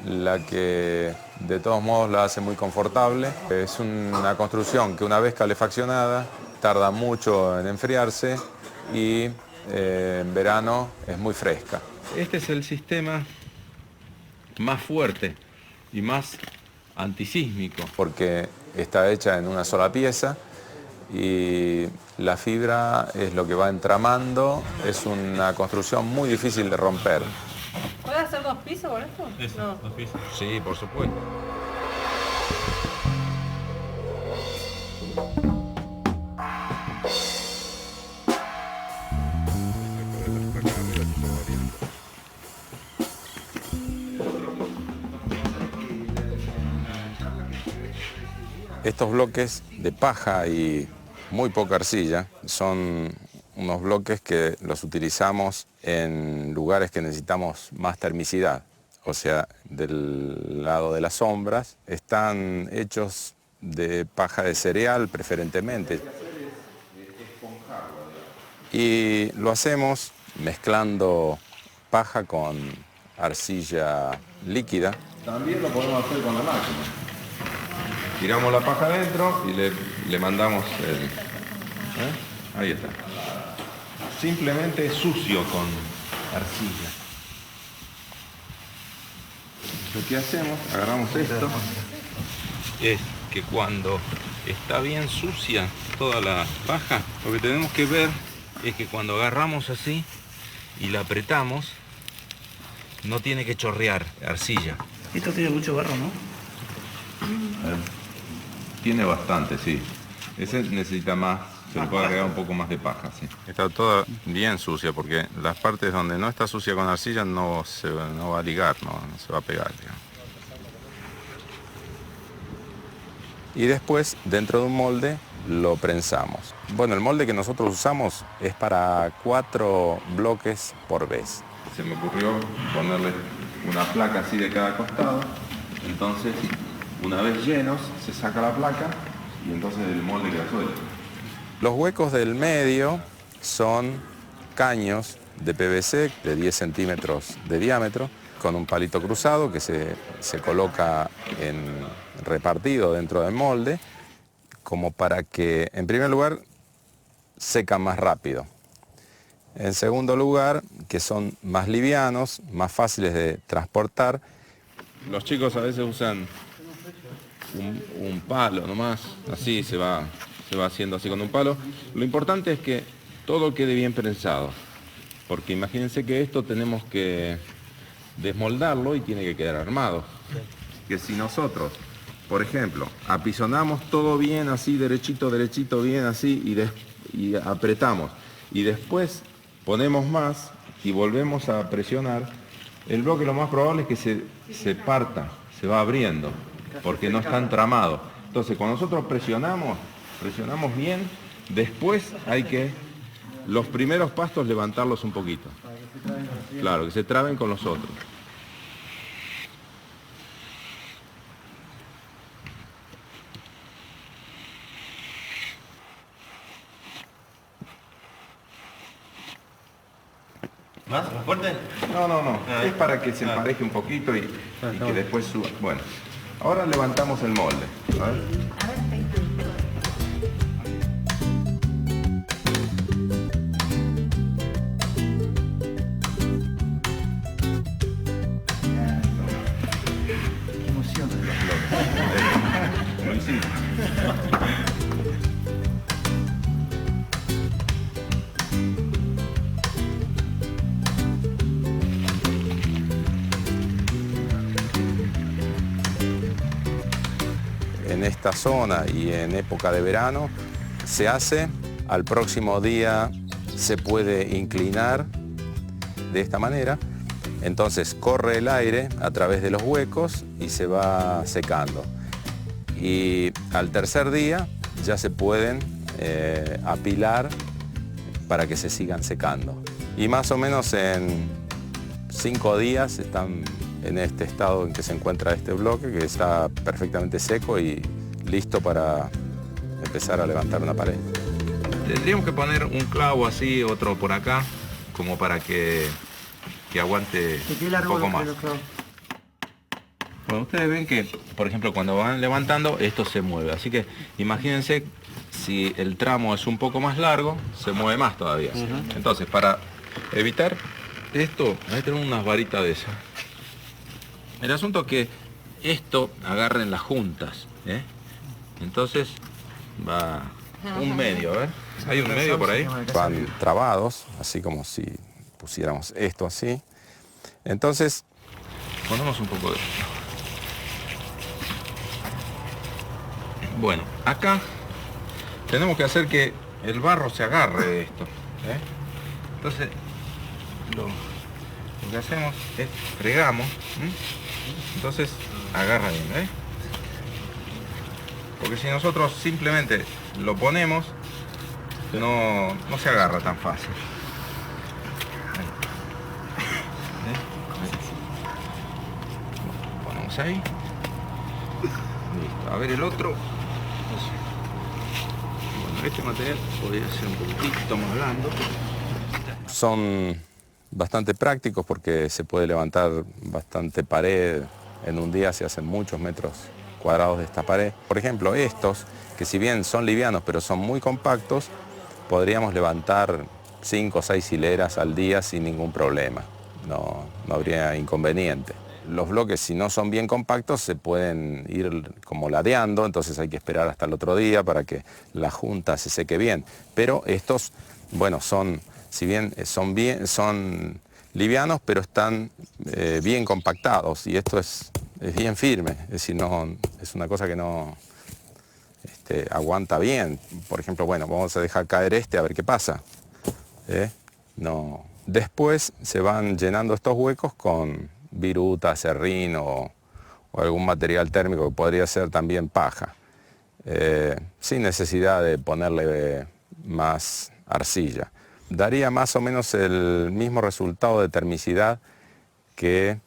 la que de todos modos la hace muy confortable. Es una construcción que una vez calefaccionada tarda mucho en enfriarse y en verano es muy fresca. Este es el sistema más fuerte y más antisísmico, porque está hecha en una sola pieza y la fibra es lo que va entramando. Es una construcción muy difícil de romper. ¿Puede hacer 2 pisos con esto? Eso, No. 2 pisos. Sí, por supuesto. Estos bloques de paja y muy poca arcilla son unos bloques que los utilizamos en lugares que necesitamos más termicidad. O sea, del lado de las sombras, están hechos de paja de cereal preferentemente. Y lo hacemos mezclando paja con arcilla líquida. También lo podemos hacer con la máquina. Tiramos la paja adentro y le mandamos el... Ahí está. Simplemente sucio con arcilla. Lo que hacemos, agarramos esto, es que cuando está bien sucia toda la paja, lo que tenemos que ver es que cuando agarramos así y la apretamos, no tiene que chorrear arcilla. Esto tiene mucho barro, ¿no? Tiene bastante, sí. Ese necesita más, se le puede agregar un poco más de paja, sí. Está toda bien sucia porque las partes donde no está sucia con arcilla no va a ligar, no se va a pegar, digamos. Y después, dentro de un molde, lo prensamos. Bueno, el molde que nosotros usamos es para 4 bloques por vez. Se me ocurrió ponerle una placa así de cada costado, entonces una vez llenos se saca la placa y entonces el molde queda suelto. Los huecos del medio son caños de PVC de 10 centímetros de diámetro con un palito cruzado que se coloca repartido dentro del molde como para que, en primer lugar, secan más rápido. En segundo lugar, que son más livianos, más fáciles de transportar. Los chicos a veces usan un palo nomás, así se va haciendo así con un palo. Lo importante es que todo quede bien prensado, porque imagínense que esto tenemos que desmoldarlo y tiene que quedar armado. Que si nosotros, por ejemplo, apisonamos todo bien así, derechito, bien así, y apretamos, y después ponemos más y volvemos a presionar, el bloque lo más probable es que se parta, se va abriendo, porque no está entramado. Entonces, cuando nosotros presionamos bien, después hay que, los primeros pastos, levantarlos un poquito. Claro, que se traben con los otros. ¿Más? ¿Más fuerte? No. Es para que se empareje un poquito y que después suba. Bueno, ahora levantamos el molde. A ver. así. En esta zona y en época de verano se hace, al próximo día se puede inclinar de esta manera, entonces corre el aire a través de los huecos y se va secando. Y al tercer día ya se pueden apilar para que se sigan secando. Y más o menos en 5 días están en este estado en que se encuentra este bloque, que está perfectamente seco y listo para empezar a levantar una pared. Tendríamos que poner un clavo así, otro por acá, como para que aguante un poco más. Bueno, ustedes ven que, por ejemplo, cuando van levantando, esto se mueve. Así que imagínense, si el tramo es un poco más largo, se mueve más todavía. Entonces, para evitar esto, hay que tener unas varitas de esas. El asunto es que esto agarre en las juntas, ¿eh? Entonces va un medio, a ver. ¿Hay un medio por ahí? Van trabados, así como si pusiéramos esto así. Entonces, ponemos un poco de esto. Bueno, acá tenemos que hacer que el barro se agarre de esto, ¿eh? Entonces, lo que hacemos es fregamos, ¿eh? Entonces agarra bien, ¿eh? Porque si nosotros simplemente lo ponemos, no se agarra tan fácil. ¿Eh? Lo ponemos ahí. Listo. A ver el otro. Bueno, este material podría ser un poquito más blando. Son bastante prácticos porque se puede levantar bastante pared. En un día se hacen muchos metros cuadrados de esta pared. Por ejemplo, estos, que si bien son livianos pero son muy compactos, podríamos levantar 5 o 6 hileras al día sin ningún problema. No habría inconveniente. Los bloques, si no son bien compactos, se pueden ir como ladeando, entonces hay que esperar hasta el otro día para que la junta se seque bien. Pero estos, bueno, si bien son livianos, pero están bien compactados, y esto es bien firme, es decir, es una cosa que no aguanta bien. Por ejemplo, bueno, vamos a dejar caer a ver qué pasa. No. Después se van llenando estos huecos con viruta, serrín o algún material térmico que podría ser también paja, sin necesidad de ponerle más arcilla. Daría más o menos el mismo resultado de termicidad que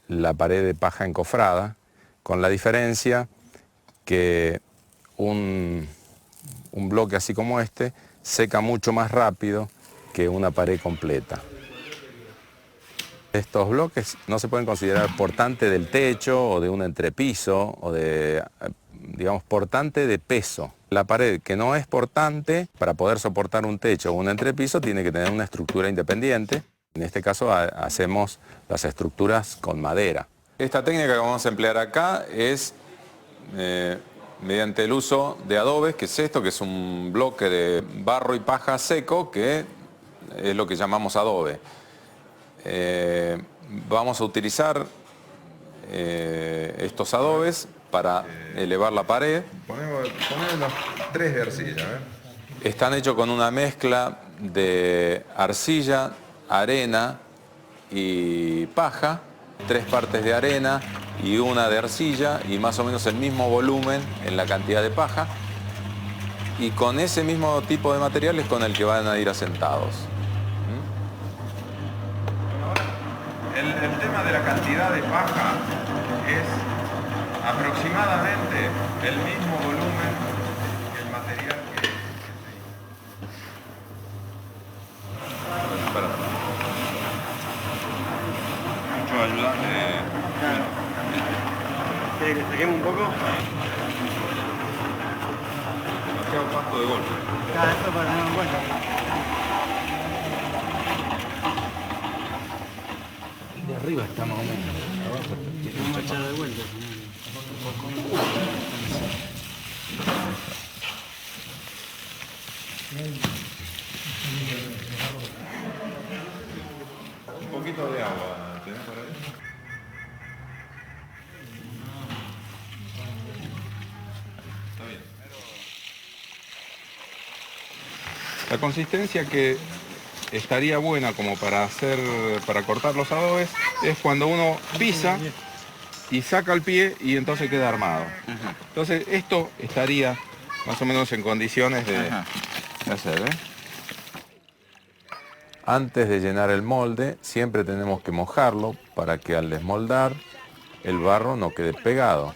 la pared de paja encofrada, con la diferencia que un bloque así como este seca mucho más rápido que una pared completa. Estos bloques no se pueden considerar portante del techo o de un entrepiso o de, digamos, portante de peso. La pared que no es portante, para poder soportar un techo o un entrepiso, tiene que tener una estructura independiente. En este caso hacemos las estructuras con madera. Esta técnica que vamos a emplear acá es mediante el uso de adobes, que es esto, que es un bloque de barro y paja seco, que es lo que llamamos adobe. Vamos a utilizar estos adobes para elevar la pared. Ponemos 3 de arcilla. Están hechos con una mezcla de arcilla, arena y paja, 3 partes de arena y 1 de arcilla, y más o menos el mismo volumen en la cantidad de paja, y con ese mismo tipo de materiales con el que van a ir asentados. El tema de la cantidad de paja es aproximadamente el mismo volumen que el material que mucho ayuda. ¿Quiere que saquemos un poco? Demasiado pasto de golpe. Cada esto para tener en cuenta. De arriba está más o menos. Abajo vamos a echar de vuelta. Un poquito de agua, ¿tenés por ahí? Está bien. La consistencia que estaría buena como para cortar los adobes es cuando uno pisa y saca el pie y entonces queda armado. Entonces esto estaría más o menos en condiciones de hacer, ¿eh? Antes de llenar el molde siempre tenemos que mojarlo para que al desmoldar el barro no quede pegado.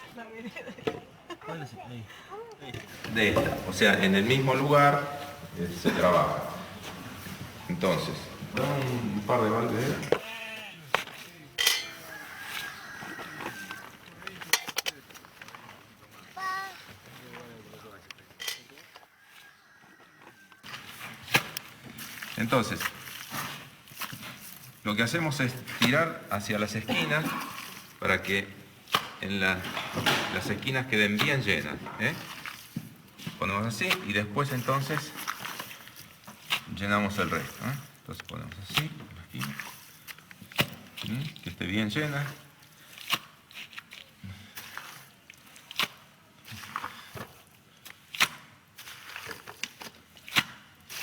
De esta, o sea, en el mismo lugar se trabaja. Entonces, un par de baldes. Entonces, lo que hacemos es tirar hacia las esquinas para que en las esquinas queden bien llenas, ¿eh? Ponemos así y después entonces llenamos el resto, ¿eh? Entonces ponemos así, aquí, que esté bien llena.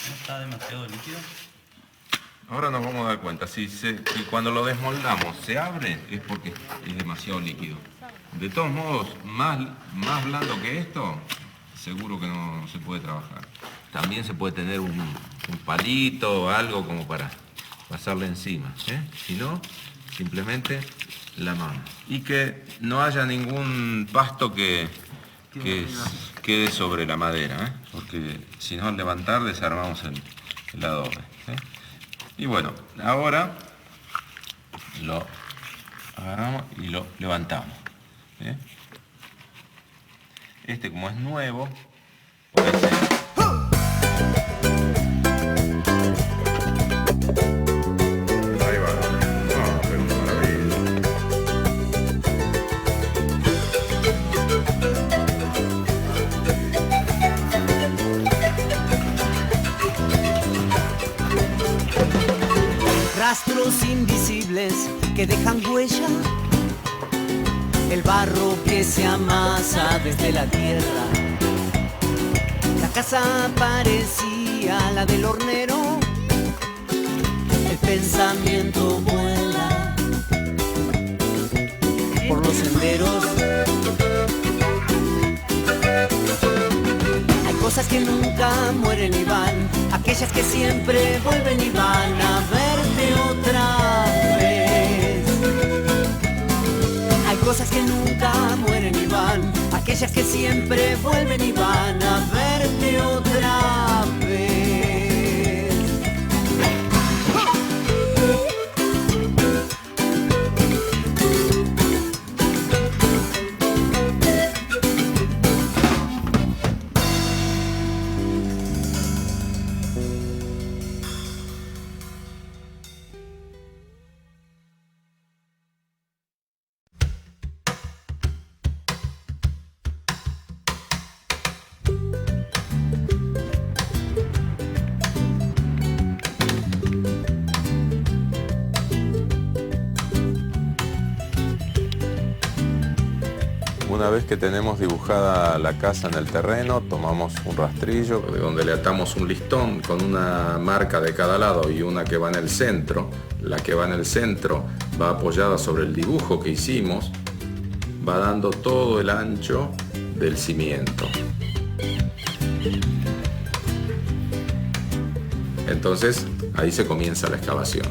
¿No está demasiado líquido? Ahora nos vamos a dar cuenta, si cuando lo desmoldamos se abre es porque es demasiado líquido. De todos modos, más blando que esto, seguro que no se puede trabajar. También se puede tener un palito o algo como para pasarle encima, ¿eh? Si no, simplemente la mano. Y que no haya ningún pasto que quede sobre la madera, ¿eh? Porque si no al levantar desarmamos el adobe, ¿eh? Y bueno, ahora lo agarramos y lo levantamos, ¿eh? Este como es nuevo, puede ser. Ahí va. Ah, pero maravilla. Rastros invisibles que dejan huella, el barro que se amasa desde la tierra. La casa parecía la del hornero, el pensamiento vuela por los senderos. Hay cosas que nunca mueren y van, aquellas que siempre vuelven y van a verte otra vez. Hay cosas que nunca mueren y van, aquellas que siempre vuelven y van a verte otra vez. Una vez que tenemos dibujada la casa en el terreno, tomamos un rastrillo de donde le atamos un listón con una marca de cada lado y una que va en el centro. La que va en el centro va apoyada sobre el dibujo que hicimos, va dando todo el ancho del cimiento. Entonces, ahí se comienza la excavación.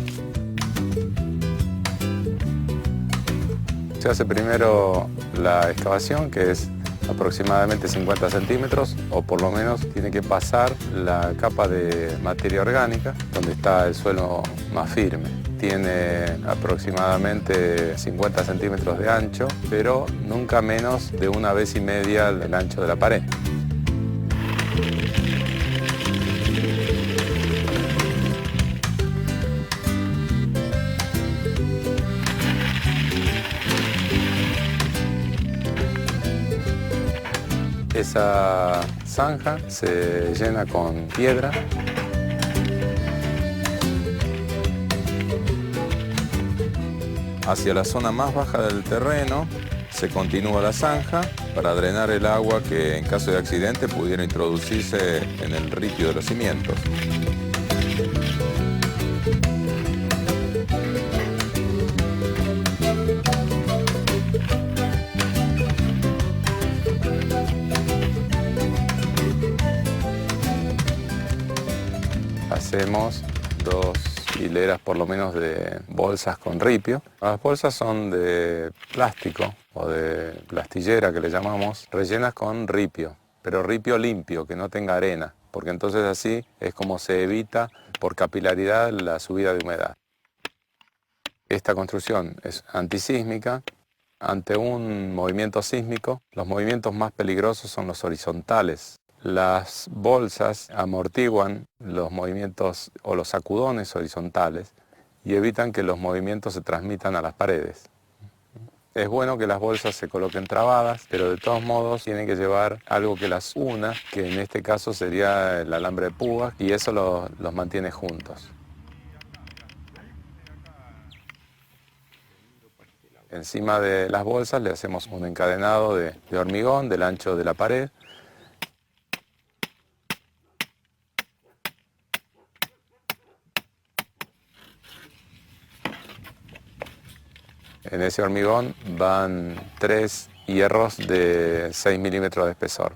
Se hace primero la excavación, que es aproximadamente 50 centímetros, o por lo menos tiene que pasar la capa de materia orgánica, donde está el suelo más firme. Tiene aproximadamente 50 centímetros de ancho, pero nunca menos de 1,5 veces el ancho de la pared. Esa zanja se llena con piedra. Hacia la zona más baja del terreno se continúa la zanja para drenar el agua que en caso de accidente pudiera introducirse en el ripio de los cimientos. Hacemos 2 hileras por lo menos de bolsas con ripio. Las bolsas son de plástico o de plastillera que le llamamos, rellenas con ripio, pero ripio limpio, que no tenga arena, porque entonces así es como se evita por capilaridad la subida de humedad. Esta construcción es antisísmica. Ante un movimiento sísmico, los movimientos más peligrosos son los horizontales. Las bolsas amortiguan los movimientos o los sacudones horizontales y evitan que los movimientos se transmitan a las paredes. Es bueno que las bolsas se coloquen trabadas, pero de todos modos tienen que llevar algo que las una, que en este caso sería el alambre de púas, y eso los mantiene juntos. Encima de las bolsas le hacemos un encadenado de hormigón del ancho de la pared. En ese hormigón van 3 hierros de 6 milímetros de espesor.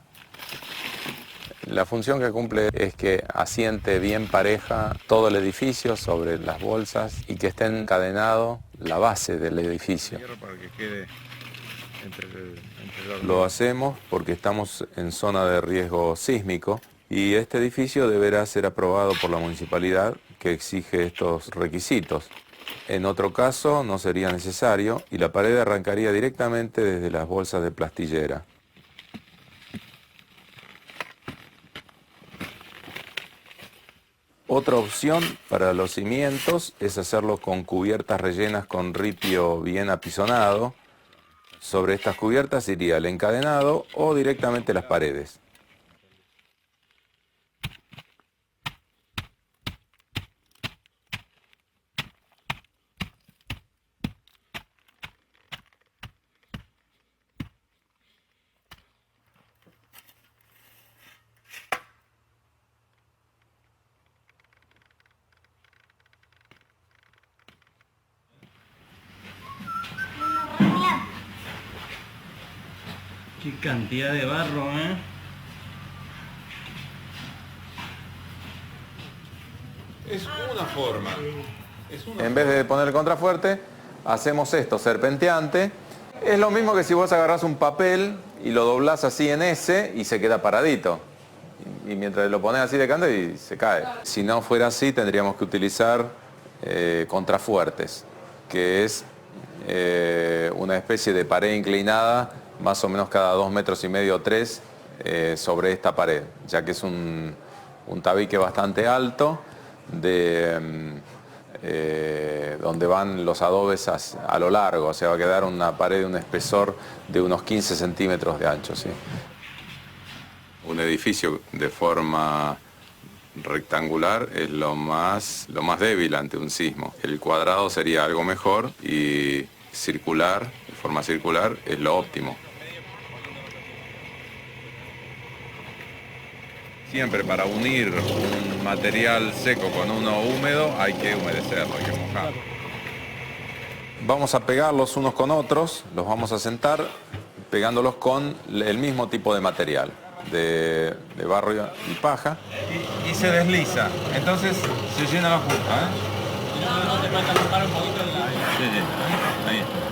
La función que cumple es que asiente bien pareja todo el edificio sobre las bolsas y que esté encadenado la base del edificio. Lo hacemos porque estamos en zona de riesgo sísmico y este edificio deberá ser aprobado por la municipalidad que exige estos requisitos. En otro caso no sería necesario y la pared arrancaría directamente desde las bolsas de plastillera. Otra opción para los cimientos es hacerlo con cubiertas rellenas con ripio bien apisonado. Sobre estas cubiertas iría el encadenado o directamente las paredes. Qué cantidad de barro, ¿eh? Es una forma. En vez de poner el contrafuerte, hacemos esto, serpenteante. Es lo mismo que si vos agarrás un papel y lo doblás así en S y se queda paradito. Y mientras lo pones así de canto y se cae. Si no fuera así, tendríamos que utilizar contrafuertes, que es una especie de pared inclinada más o menos cada 2,5 metros o 3 sobre esta pared, ya que es un tabique bastante alto donde van los adobes a lo largo, o sea, va a quedar una pared de un espesor de unos 15 centímetros de ancho, ¿sí? Un edificio de forma rectangular es lo más débil ante un sismo. El cuadrado sería algo mejor y circular, de forma circular, es lo óptimo. Siempre para unir un material seco con uno húmedo hay que humedecerlo, hay que mojarlo. Vamos a pegarlos unos con otros, los vamos a sentar pegándolos con el mismo tipo de material, de barro y paja. Y se desliza, entonces se llena la punta, ¿No te falta tapar un poquito el labio? Sí, ahí está.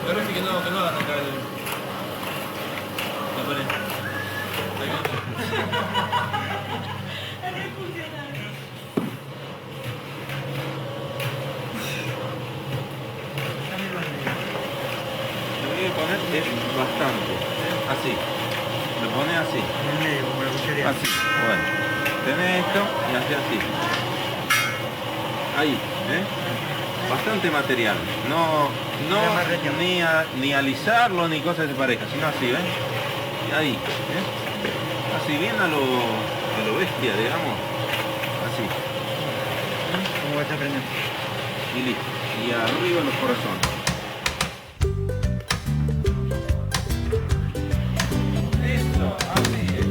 Pero sí que no arrancar la pared. es bastante. Así. Lo pones así. Así. Bueno. Tenés esto y haces así. Ahí. Bastante material. No ni alisarlo ni cosas de pareja, sino así, ¿ven? Ahí. Así bien a lo bestia, digamos. Así. ¿Cómo vas a aprender? Y listo. Y arriba los corazones. Eso, así es.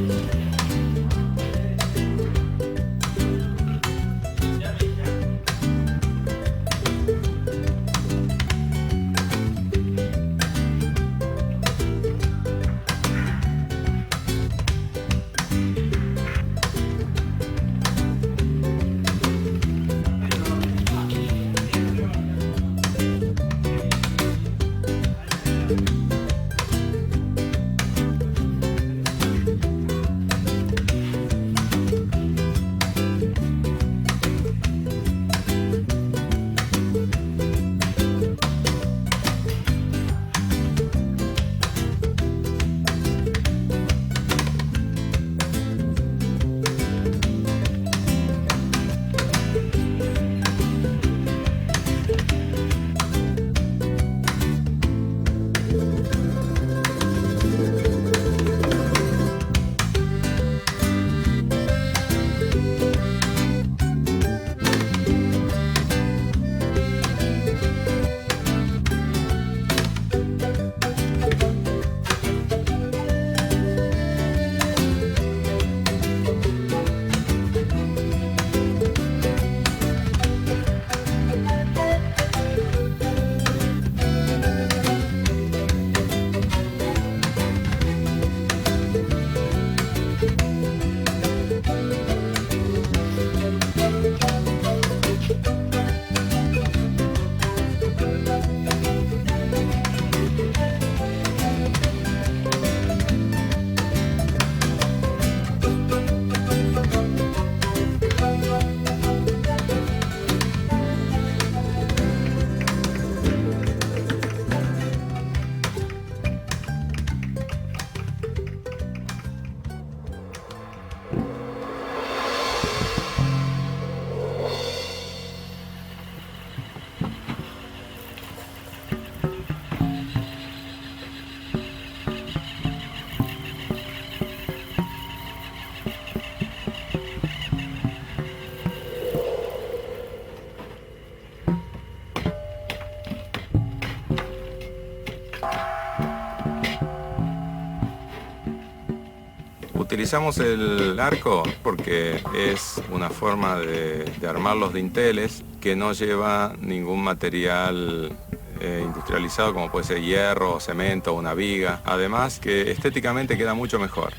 Utilizamos el arco porque es una forma de armar los dinteles que no lleva ningún material industrializado como puede ser hierro, cemento, una viga. Además que estéticamente queda mucho mejor.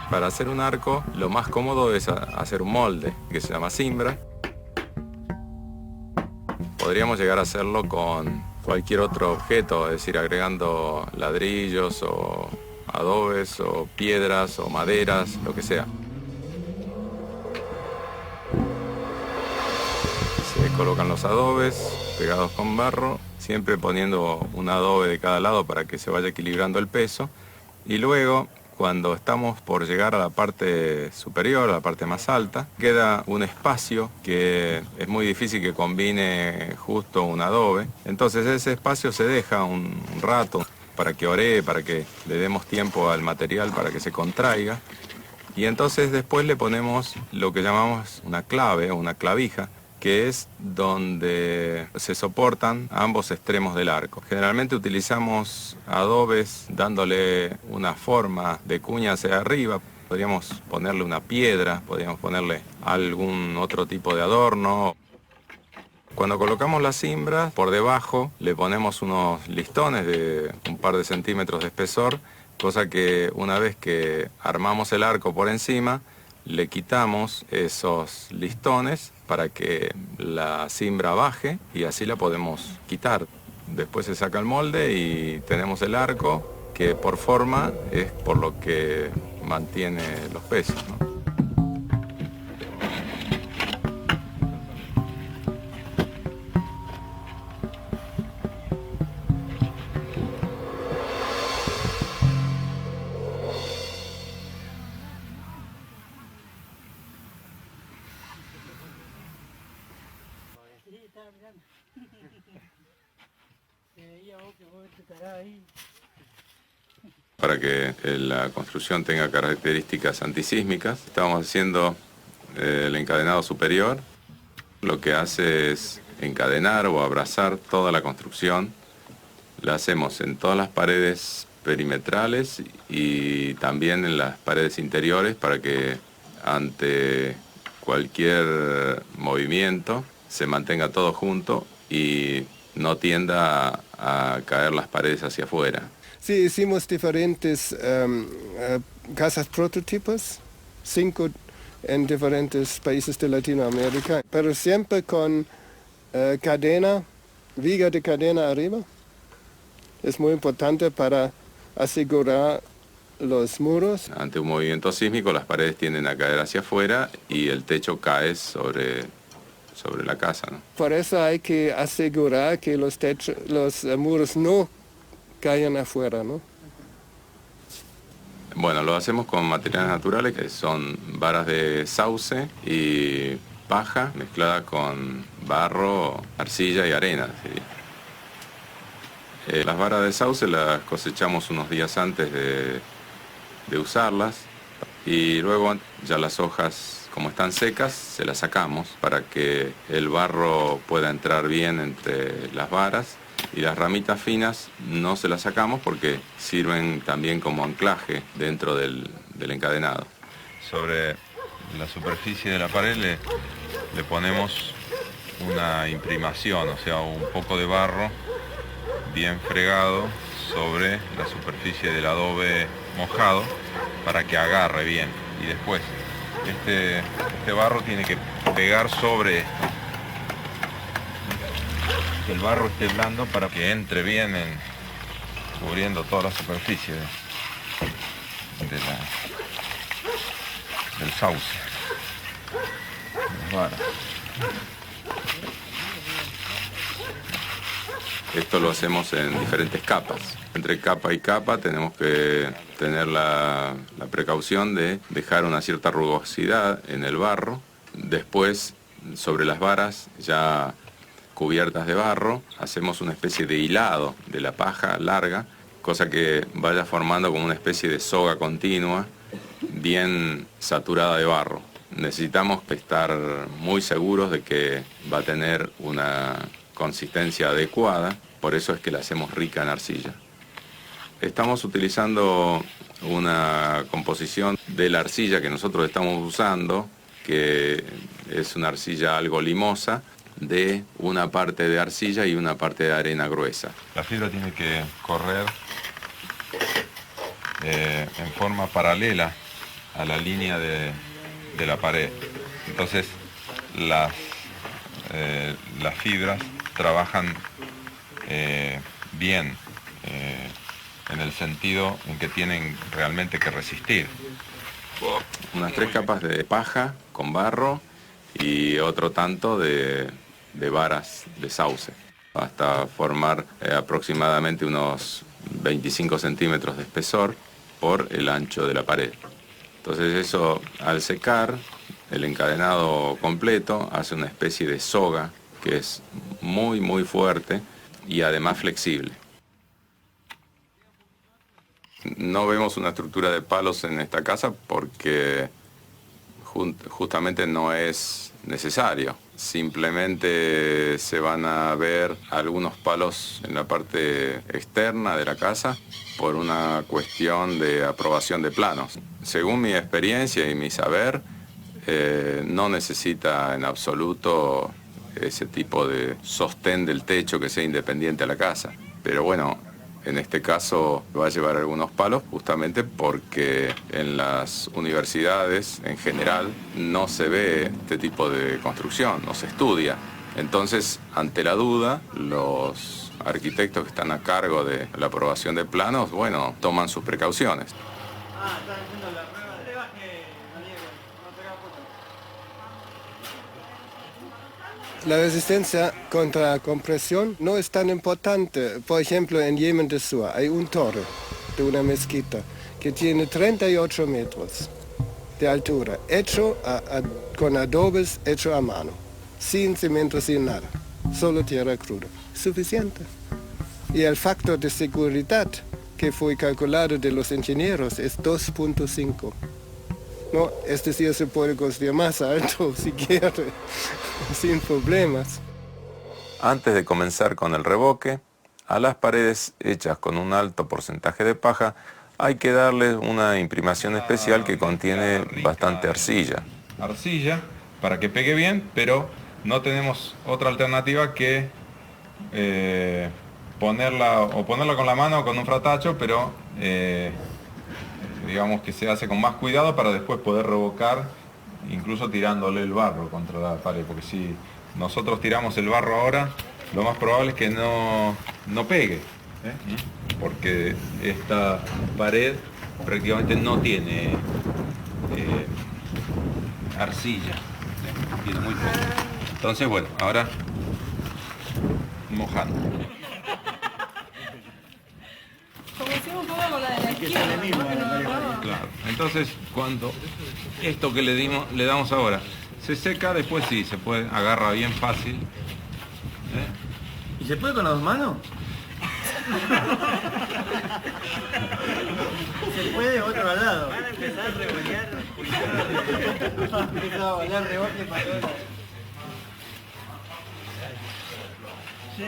Para hacer un arco lo más cómodo es hacer un molde que se llama cimbra. Podríamos llegar a hacerlo con cualquier otro objeto, es decir, agregando ladrillos o adobes o piedras o maderas, lo que sea. Se colocan los adobes pegados con barro, siempre poniendo un adobe de cada lado para que se vaya equilibrando el peso. Y luego, cuando estamos por llegar a la parte superior, a la parte más alta, queda un espacio que es muy difícil que combine justo un adobe. Entonces ese espacio se deja un rato para que oree, para que le demos tiempo al material para que se contraiga. Y entonces después le ponemos lo que llamamos una clave o una clavija, que es donde se soportan ambos extremos del arco. Generalmente utilizamos adobes dándole una forma de cuña hacia arriba. Podríamos ponerle una piedra, podríamos ponerle algún otro tipo de adorno. Cuando colocamos la cimbra, por debajo le ponemos unos listones de un par de centímetros de espesor, cosa que una vez que armamos el arco por encima, le quitamos esos listones para que la cimbra baje y así la podemos quitar. Después se saca el molde y tenemos el arco que por forma es por lo que mantiene los pesos, ¿no? Para que la construcción tenga características antisísmicas, estamos haciendo el encadenado superior. Lo que hace es encadenar o abrazar toda la construcción. La hacemos en todas las paredes perimetrales y también en las paredes interiores para que ante cualquier movimiento se mantenga todo junto y no tienda a caer las paredes hacia afuera. Sí, hicimos diferentes casas prototipos, 5 en diferentes países de Latinoamérica, pero siempre con cadena, viga de cadena arriba. Es muy importante para asegurar los muros. Ante un movimiento sísmico las paredes tienden a caer hacia afuera y el techo cae sobre la casa, ¿no? Por eso hay que asegurar que los muros no caigan afuera, ¿no? Bueno, lo hacemos con materiales naturales que son varas de sauce y paja mezclada con barro, arcilla y arena. ¿Sí? Las varas de sauce las cosechamos unos días antes de usarlas y luego ya las hojas, como están secas, se las sacamos para que el barro pueda entrar bien entre las varas. Y las ramitas finas no se las sacamos porque sirven también como anclaje dentro del encadenado. Sobre la superficie de la pared le ponemos una imprimación, o sea, un poco de barro bien fregado sobre la superficie del adobe mojado para que agarre bien. Y después este barro tiene que pegar sobre esto. Que el barro esté blando para que entre bien cubriendo toda la superficie del sauce. Esto lo hacemos en diferentes capas. Entre capa y capa tenemos que tener la precaución de dejar una cierta rugosidad en el barro. Después, sobre las varas ya cubiertas de barro, hacemos una especie de hilado de la paja larga, cosa que vaya formando como una especie de soga continua, bien saturada de barro. Necesitamos estar muy seguros de que va a tener una consistencia adecuada, por eso es que la hacemos rica en arcilla. Estamos utilizando una composición de la arcilla que nosotros estamos usando, que es una arcilla algo limosa, de una parte de arcilla y una parte de arena gruesa. La fibra tiene que correr en forma paralela a la línea de la pared. Entonces las fibras trabajan bien en el sentido en que tienen realmente que resistir. Unas 3 capas de paja con barro y otro tanto de varas de sauce, hasta formar aproximadamente unos 25 centímetros de espesor por el ancho de la pared. Entonces eso, al secar, el encadenado completo hace una especie de soga que es muy muy fuerte y además flexible. No vemos una estructura de palos en esta casa porque justamente no es necesario. Simplemente se van a ver algunos palos en la parte externa de la casa por una cuestión de aprobación de planos. Según mi experiencia y mi saber, no necesita en absoluto ese tipo de sostén del techo que sea independiente a la casa. Pero bueno, en este caso va a llevar algunos palos justamente porque en las universidades en general no se ve este tipo de construcción, no se estudia. Entonces, ante la duda, los arquitectos que están a cargo de la aprobación de planos, bueno, toman sus precauciones. La resistencia contra la compresión no es tan importante. Por ejemplo, en Yemen de Sur hay un torre de una mezquita que tiene 38 metros de altura, hecho con adobes, hecho a mano, sin cemento, sin nada. solo tierra cruda. Suficiente. Y el factor de seguridad que fue calculado de los ingenieros es 2.5. No, es decir, se puede construir más alto si quiere, sin problemas. Antes de comenzar con el revoque, a las paredes hechas con un alto porcentaje de paja hay que darles una imprimación especial que contiene bastante arcilla. Arcilla para que pegue bien, pero no tenemos otra alternativa que ponerla con la mano o con un fratacho, pero digamos que se hace con más cuidado para después poder revocar, incluso tirándole el barro contra la pared, porque si nosotros tiramos el barro ahora, lo más probable es que no pegue, porque esta pared prácticamente no tiene arcilla, tiene muy poco. Entonces, bueno, ahora mojando. Como hicimos un poco con la de la izquierda. Claro. Entonces, cuando esto que le damos ahora se seca, después sí, se puede, agarra bien fácil. ¿Y se puede con las dos manos? Se puede otro al lado. Van a empezar a revolear. Van a empezar a volar rebote para todos lados. ¿Sí?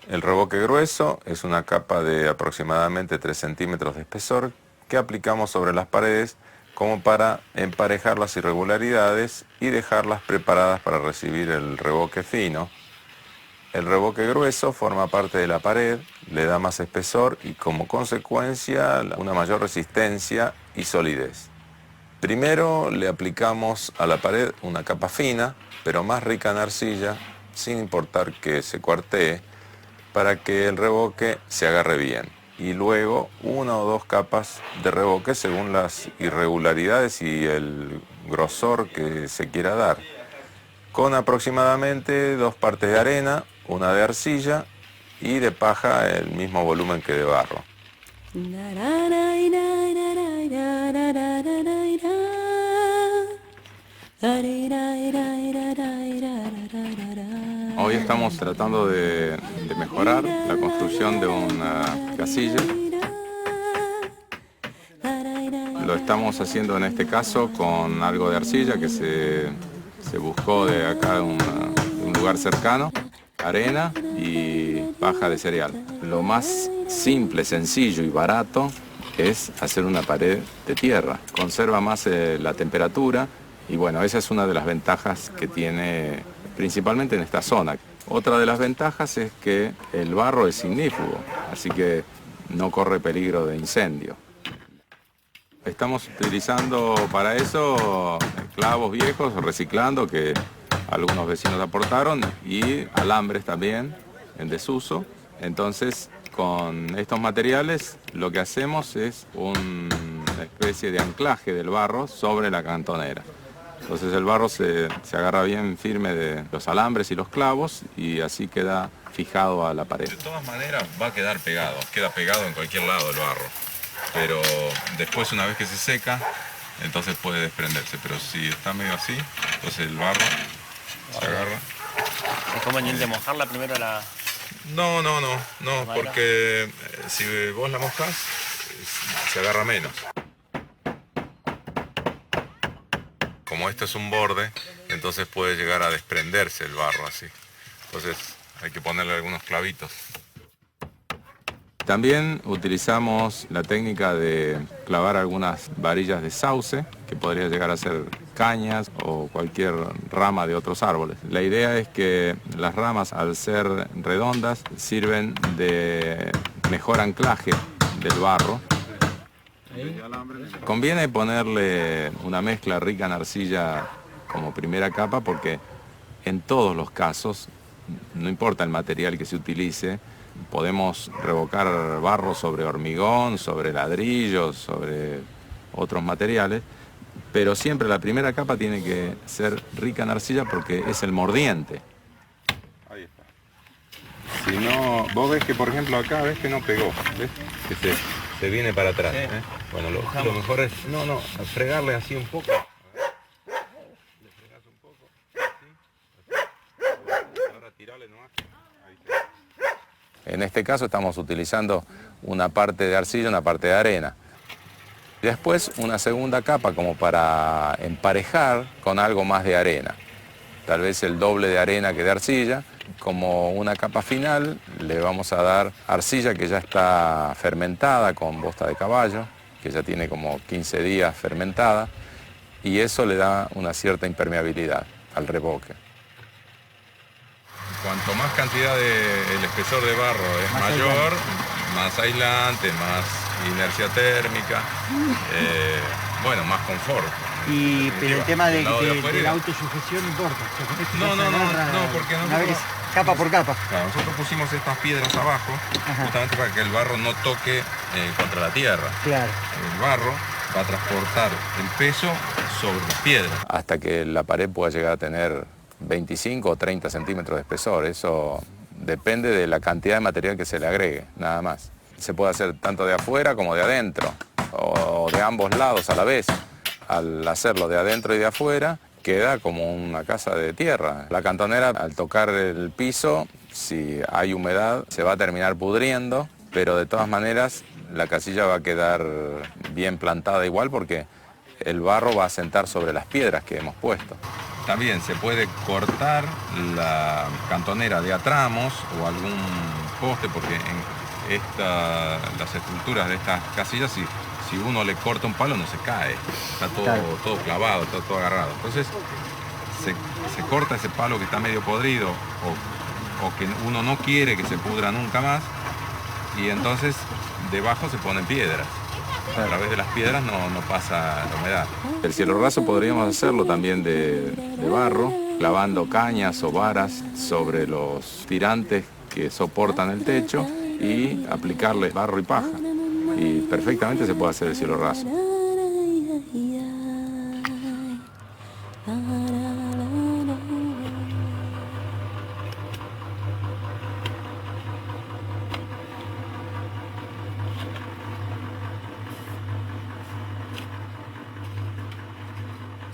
El revoque grueso es una capa de aproximadamente 3 centímetros de espesor que aplicamos sobre las paredes como para emparejar las irregularidades y dejarlas preparadas para recibir el revoque fino. El revoque grueso forma parte de la pared, le da más espesor y como consecuencia una mayor resistencia y solidez. Primero le aplicamos a la pared una capa fina, pero más rica en arcilla, sin importar que se cuartee, para que el revoque se agarre bien. Y luego 1 o 2 capas de revoque según las irregularidades y el grosor que se quiera dar, con aproximadamente 2 partes de arena, 1 de arcilla y de paja el mismo volumen que de barro. Hoy estamos tratando de mejorar la construcción de una casilla. Lo estamos haciendo en este caso con algo de arcilla que se buscó de acá de un lugar cercano, arena y paja de cereal. Lo más simple, sencillo y barato es hacer una pared de tierra. Conserva más la temperatura y bueno, esa es una de las ventajas que tiene principalmente en esta zona. Otra de las ventajas es que el barro es ignífugo, así que no corre peligro de incendio. Estamos utilizando para eso clavos viejos, reciclando, que algunos vecinos aportaron, y alambres también en desuso. Entonces, con estos materiales lo que hacemos es una especie de anclaje del barro sobre la cantonera. Entonces el barro se agarra bien firme de los alambres y los clavos y así queda fijado a la pared. De todas maneras va a quedar pegado, queda pegado en cualquier lado el barro. Pero después, una vez que se seca, entonces puede desprenderse. Pero si está medio así, entonces el barro se agarra. ¿Es conveniente mojarla primero la...? No, porque si vos la mojás, se agarra menos. Como esto es un borde, entonces puede llegar a desprenderse el barro así. Entonces hay que ponerle algunos clavitos. También utilizamos la técnica de clavar algunas varillas de sauce, que podría llegar a ser cañas o cualquier rama de otros árboles. La idea es que las ramas, al ser redondas, sirven de mejor anclaje del barro. Conviene ponerle una mezcla rica en arcilla como primera capa porque en todos los casos, no importa el material que se utilice, podemos revocar barro sobre hormigón, sobre ladrillos, sobre otros materiales, pero siempre la primera capa tiene que ser rica en arcilla porque es el mordiente. Ahí está. Si no, vos ves que por ejemplo acá, ves que no pegó, ves que se viene para atrás. Sí. Bueno, lo mejor es, fregarle así un poco. Le fregás un poco, así. En este caso estamos utilizando una parte de arcilla, una parte de arena. Después una segunda capa como para emparejar con algo más de arena. Tal vez el doble de arena que de arcilla. Como una capa final le vamos a dar arcilla que ya está fermentada con bosta de caballo, que ya tiene como 15 días fermentada, y eso le da una cierta impermeabilidad al revoque. Cuanto más cantidad el espesor de barro es mayor, más aislante, más inercia térmica, bueno, más confort. Pero el tema de la autosujeción no importa. O sea, con esto No, porque nosotros, capa por capa. Claro, nosotros pusimos estas piedras abajo, justamente para que el barro no toque contra la tierra. Claro. El barro va a transportar el peso sobre las piedras. Hasta que la pared pueda llegar a tener 25 o 30 centímetros de espesor. Eso depende de la cantidad de material que se le agregue, nada más. Se puede hacer tanto de afuera como de adentro, o de ambos lados a la vez. Al hacerlo de adentro y de afuera, queda como una casa de tierra. La cantonera, al tocar el piso, si hay humedad, se va a terminar pudriendo, pero de todas maneras la casilla va a quedar bien plantada igual porque el barro va a sentar sobre las piedras que hemos puesto. También se puede cortar la cantonera de a tramos o algún poste, porque en las estructuras de estas casillas, si uno le corta un palo no se cae, está todo clavado, está todo agarrado. Entonces se corta ese palo que está medio podrido o que uno no quiere que se pudra nunca más, y entonces debajo se ponen piedras. A través de las piedras no pasa la humedad. El cielo raso podríamos hacerlo también de barro, clavando cañas o varas sobre los tirantes que soportan el techo y aplicarle barro y paja. Y perfectamente se puede hacer el cielo raso.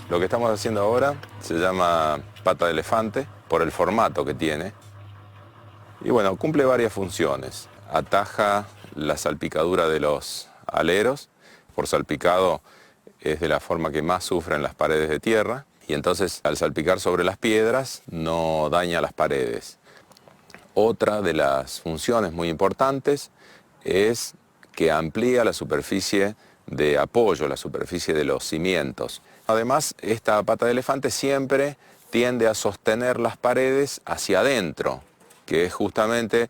Lo que estamos haciendo ahora se llama pata de elefante por el formato que tiene. Y bueno, cumple varias funciones. Ataja la salpicadura de los aleros. Por salpicado es de la forma que más sufren las paredes de tierra. Y entonces al salpicar sobre las piedras no daña las paredes. Otra de las funciones muy importantes es que amplía la superficie de apoyo, la superficie de los cimientos. Además, esta pata de elefante siempre tiende a sostener las paredes hacia adentro, que es justamente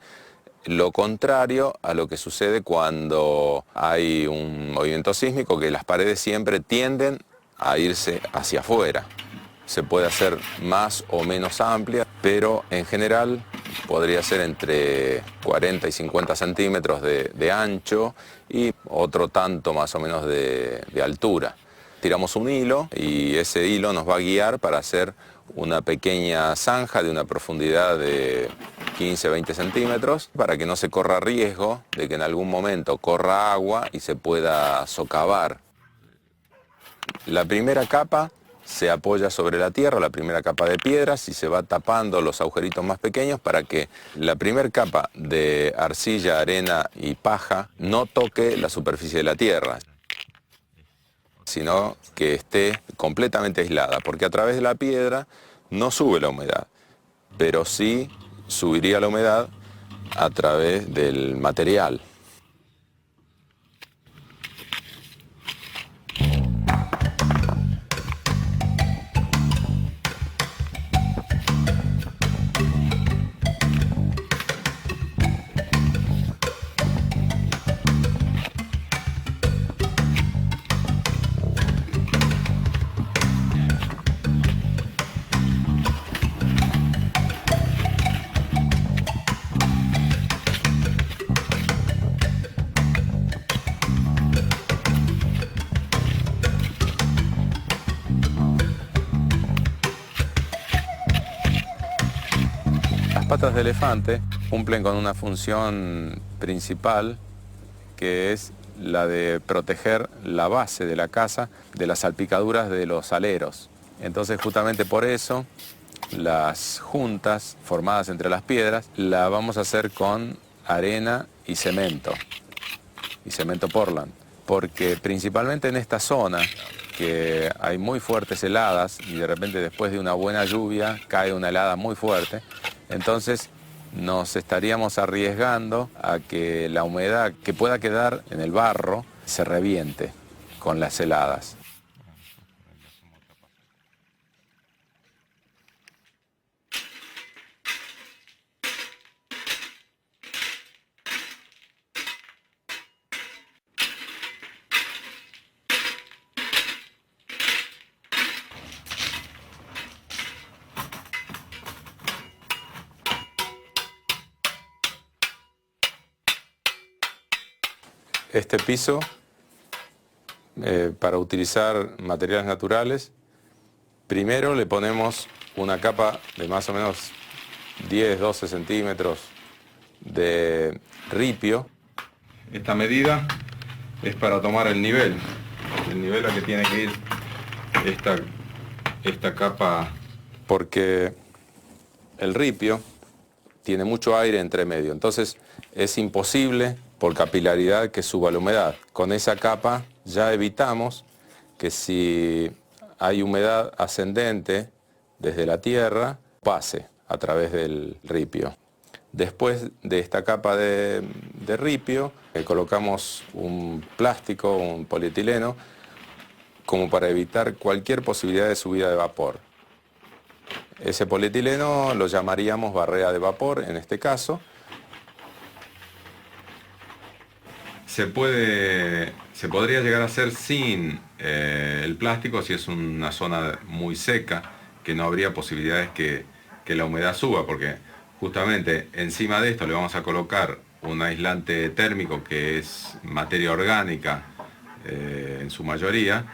lo contrario a lo que sucede cuando hay un movimiento sísmico, que las paredes siempre tienden a irse hacia afuera. Se puede hacer más o menos amplia, pero en general podría ser entre 40 y 50 centímetros de ancho y otro tanto más o menos de altura. Tiramos un hilo y ese hilo nos va a guiar para hacer una pequeña zanja de una profundidad de 15-20 centímetros para que no se corra riesgo de que en algún momento corra agua y se pueda socavar. La primera capa se apoya sobre la tierra, la primera capa de piedras, y se va tapando los agujeritos más pequeños para que la primera capa de arcilla, arena y paja no toque la superficie de la tierra, sino que esté completamente aislada, porque a través de la piedra no sube la humedad, pero sí subiría la humedad a través del material. Las patas de elefante cumplen con una función principal, que es la de proteger la base de la casa de las salpicaduras de los aleros. Entonces, justamente por eso, las juntas formadas entre las piedras, la vamos a hacer con arena y cemento Portland, porque principalmente en esta zona, que hay muy fuertes heladas y de repente después de una buena lluvia cae una helada muy fuerte, entonces nos estaríamos arriesgando a que la humedad que pueda quedar en el barro se reviente con las heladas. Este piso, para utilizar materiales naturales, primero le ponemos una capa de más o menos 10-12 centímetros de ripio. Esta medida es para tomar el nivel a que tiene que ir esta capa, porque el ripio tiene mucho aire entre medio, entonces es imposible por capilaridad que suba la humedad. Con esa capa ya evitamos que si hay humedad ascendente desde la tierra, pase a través del ripio. Después de esta capa de ripio, colocamos un plástico, un polietileno, como para evitar cualquier posibilidad de subida de vapor. Ese polietileno lo llamaríamos barrera de vapor en este caso. Se podría llegar a hacer sin el plástico si es una zona muy seca, que no habría posibilidades que la humedad suba, porque justamente encima de esto le vamos a colocar un aislante térmico que es materia orgánica en su mayoría,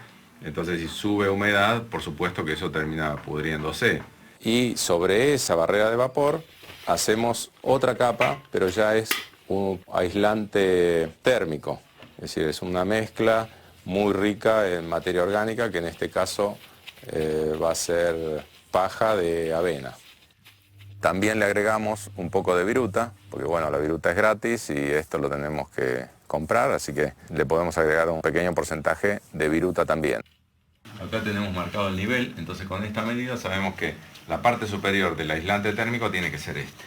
entonces si sube humedad, por supuesto que eso termina pudriéndose. Y sobre esa barrera de vapor hacemos otra capa, pero ya es un aislante térmico, es decir, es una mezcla muy rica en materia orgánica, que en este caso va a ser paja de avena. También le agregamos un poco de viruta, porque bueno, la viruta es gratis y esto lo tenemos que comprar, así que le podemos agregar un pequeño porcentaje de viruta también. Acá tenemos marcado el nivel, entonces con esta medida sabemos que la parte superior del aislante térmico tiene que ser este.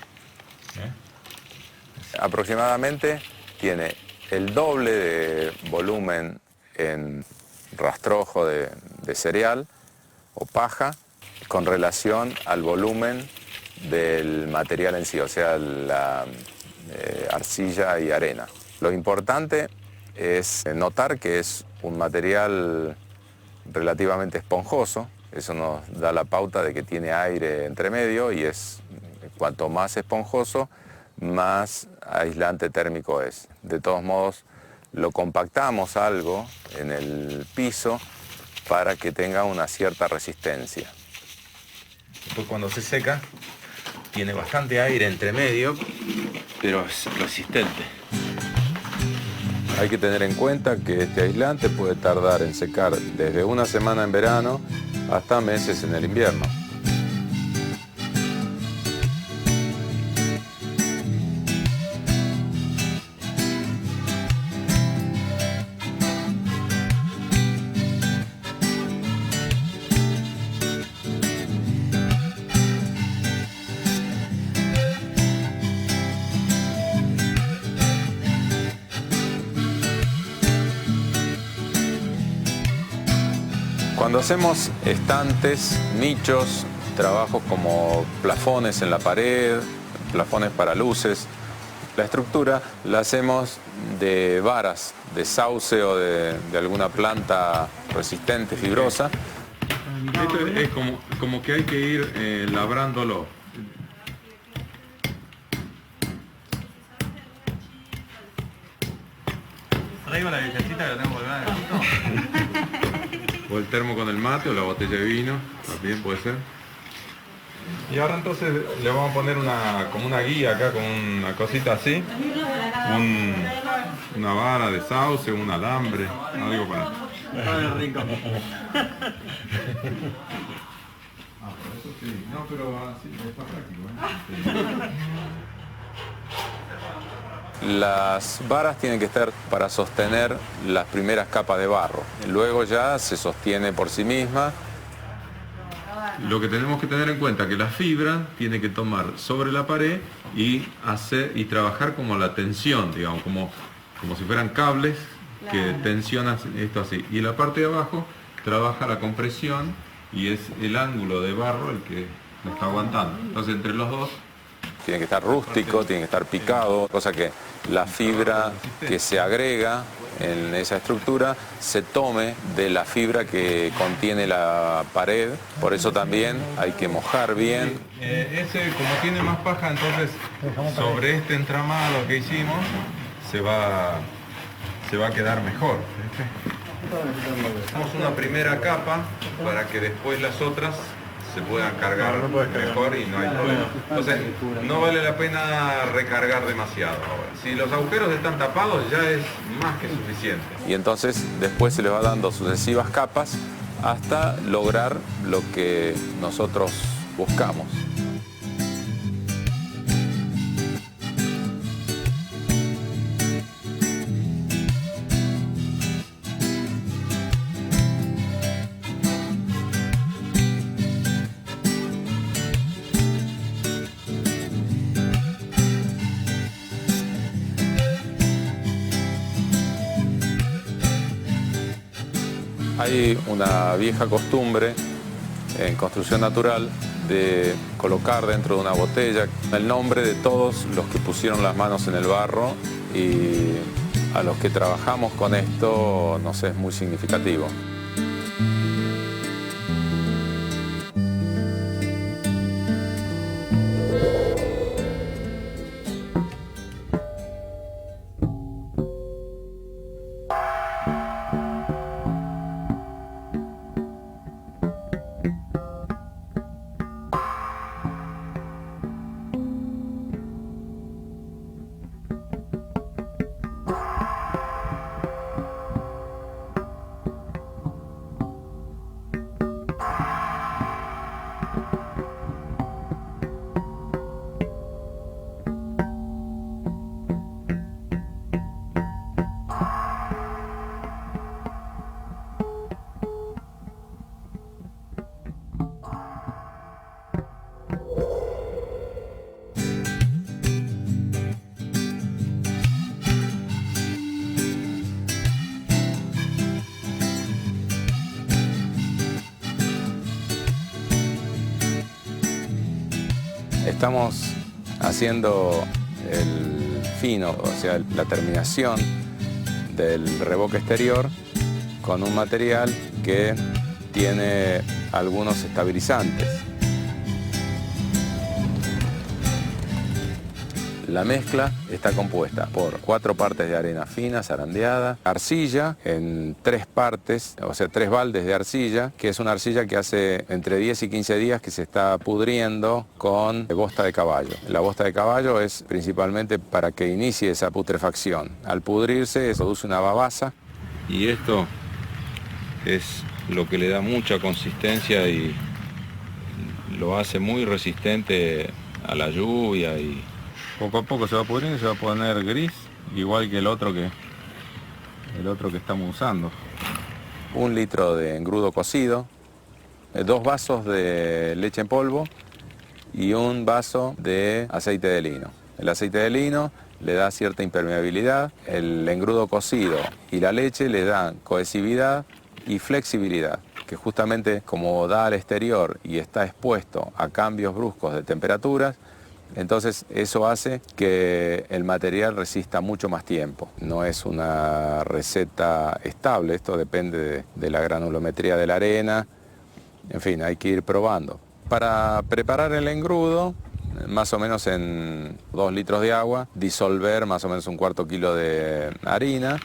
Aproximadamente tiene el doble de volumen en rastrojo de cereal o paja con relación al volumen del material en sí, o sea, la arcilla y arena. Lo importante es notar que es un material relativamente esponjoso, eso nos da la pauta de que tiene aire entre medio y cuanto más esponjoso, más aislante térmico es. De todos modos, lo compactamos algo en el piso para que tenga una cierta resistencia. Después cuando se seca, tiene bastante aire entre medio, pero es resistente. Hay que tener en cuenta que este aislante puede tardar en secar desde una semana en verano hasta meses en el invierno. Cuando hacemos estantes, nichos, trabajos como plafones en la pared, plafones para luces, la estructura la hacemos de varas, de sauce o de alguna planta resistente, fibrosa. Esto es como que hay que ir labrándolo. Traigo la viejecita que lo tengo colgada en el pico. O el termo con el mate o la botella de vino, también puede ser. Y ahora entonces le vamos a poner como una guía acá con una cosita así. Una vara de sauce, un alambre, algo para... rico. No, pero así es más práctico. Las varas tienen que estar para sostener las primeras capas de barro. Luego ya se sostiene por sí misma. Lo que tenemos que tener en cuenta es que la fibra tiene que tomar sobre la pared y trabajar como la tensión, digamos, como si fueran cables que tensionan esto así. Y la parte de abajo trabaja la compresión y es el ángulo de barro el que lo está aguantando. Entonces entre los dos tiene que estar rústico, tiene que estar picado, cosa que la fibra que se agrega en esa estructura se tome de la fibra que contiene la pared. Por eso también hay que mojar bien. Ese, como tiene más paja, entonces sobre este entramado que hicimos se va a quedar mejor. Hacemos una primera capa para que después las otras se puedan cargar mejor y no hay problema. Entonces, no vale la pena recargar demasiado ahora. Si los agujeros están tapados ya es más que suficiente. Y entonces después se le va dando sucesivas capas hasta lograr lo que nosotros buscamos. Hay una vieja costumbre en construcción natural de colocar dentro de una botella el nombre de todos los que pusieron las manos en el barro, y a los que trabajamos con esto nos es muy significativo. Estamos haciendo el fino, o sea, la terminación del revoque exterior con un material que tiene algunos estabilizantes. La mezcla está compuesta por 4 partes de arena fina, zarandeada, arcilla en 3 partes, o sea, 3 baldes de arcilla, que es una arcilla que hace entre 10 y 15 días que se está pudriendo con bosta de caballo. La bosta de caballo es principalmente para que inicie esa putrefacción. Al pudrirse produce una babasa, y esto es lo que le da mucha consistencia y lo hace muy resistente a la lluvia, y poco a poco se va pudriendo y se va a poner gris, igual que el otro que estamos usando. 1 litro de engrudo cocido, 2 vasos de leche en polvo y 1 vaso de aceite de lino. El aceite de lino le da cierta impermeabilidad, el engrudo cocido y la leche le dan cohesividad y flexibilidad, que justamente como da al exterior y está expuesto a cambios bruscos de temperaturas, entonces eso hace que el material resista mucho más tiempo. No es una receta estable, esto depende de la granulometría de la arena, en fin, hay que ir probando. Para preparar el engrudo, más o menos en 2 litros de agua, disolver más o menos 1/4 kilo de harina.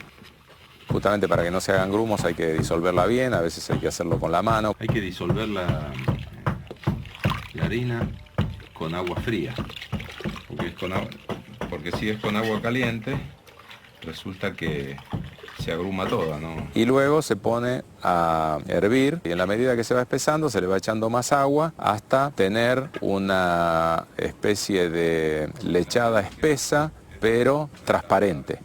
Justamente para que no se hagan grumos hay que disolverla bien, a veces hay que hacerlo con la mano. Hay que disolver la harina con agua fría, porque si es con agua caliente resulta que se agruma toda, ¿no? Y luego se pone a hervir y en la medida que se va espesando se le va echando más agua hasta tener una especie de lechada espesa pero transparente.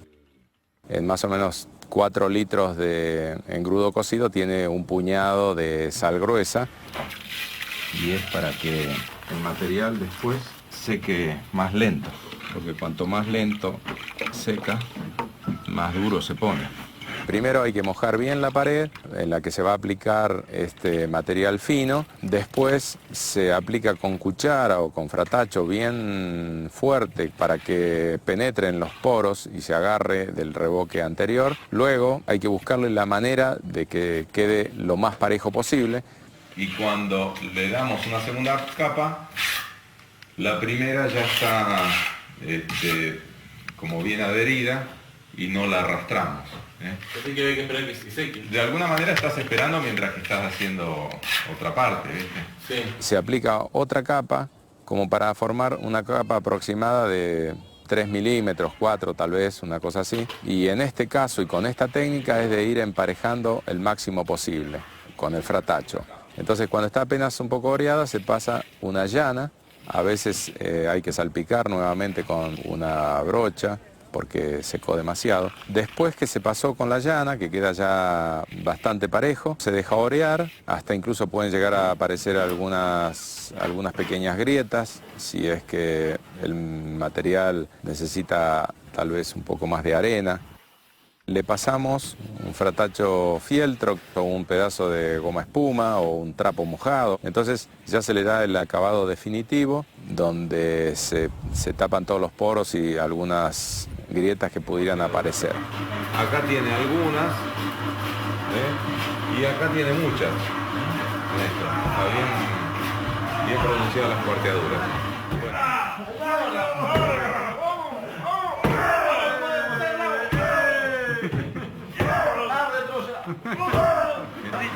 En más o menos 4 litros de engrudo cocido tiene un puñado de sal gruesa y es para que el material después seque más lento, porque cuanto más lento seca, más duro se pone. Primero hay que mojar bien la pared en la que se va a aplicar este material fino, después se aplica con cuchara o con fratacho bien fuerte para que penetre en los poros y se agarre del revoque anterior. Luego hay que buscarle la manera de que quede lo más parejo posible. Y cuando le damos una segunda capa, la primera ya está como bien adherida y no la arrastramos. Así que hay que esperar que se seque. De alguna manera estás esperando mientras que estás haciendo otra parte, ¿viste? Sí. Se aplica otra capa como para formar una capa aproximada de 3 milímetros, 4 tal vez, una cosa así. Y en este caso y con esta técnica es de ir emparejando el máximo posible con el fratacho. Entonces cuando está apenas un poco oreada se pasa una llana, a veces hay que salpicar nuevamente con una brocha porque secó demasiado. Después que se pasó con la llana, que queda ya bastante parejo, se deja orear, hasta incluso pueden llegar a aparecer algunas pequeñas grietas, si es que el material necesita tal vez un poco más de arena. Le pasamos un fratacho fieltro o un pedazo de goma espuma o un trapo mojado. Entonces ya se le da el acabado definitivo, donde se tapan todos los poros y algunas grietas que pudieran aparecer. Acá tiene algunas, y acá tiene muchas. Está bien pronunciadas las cuarteaduras.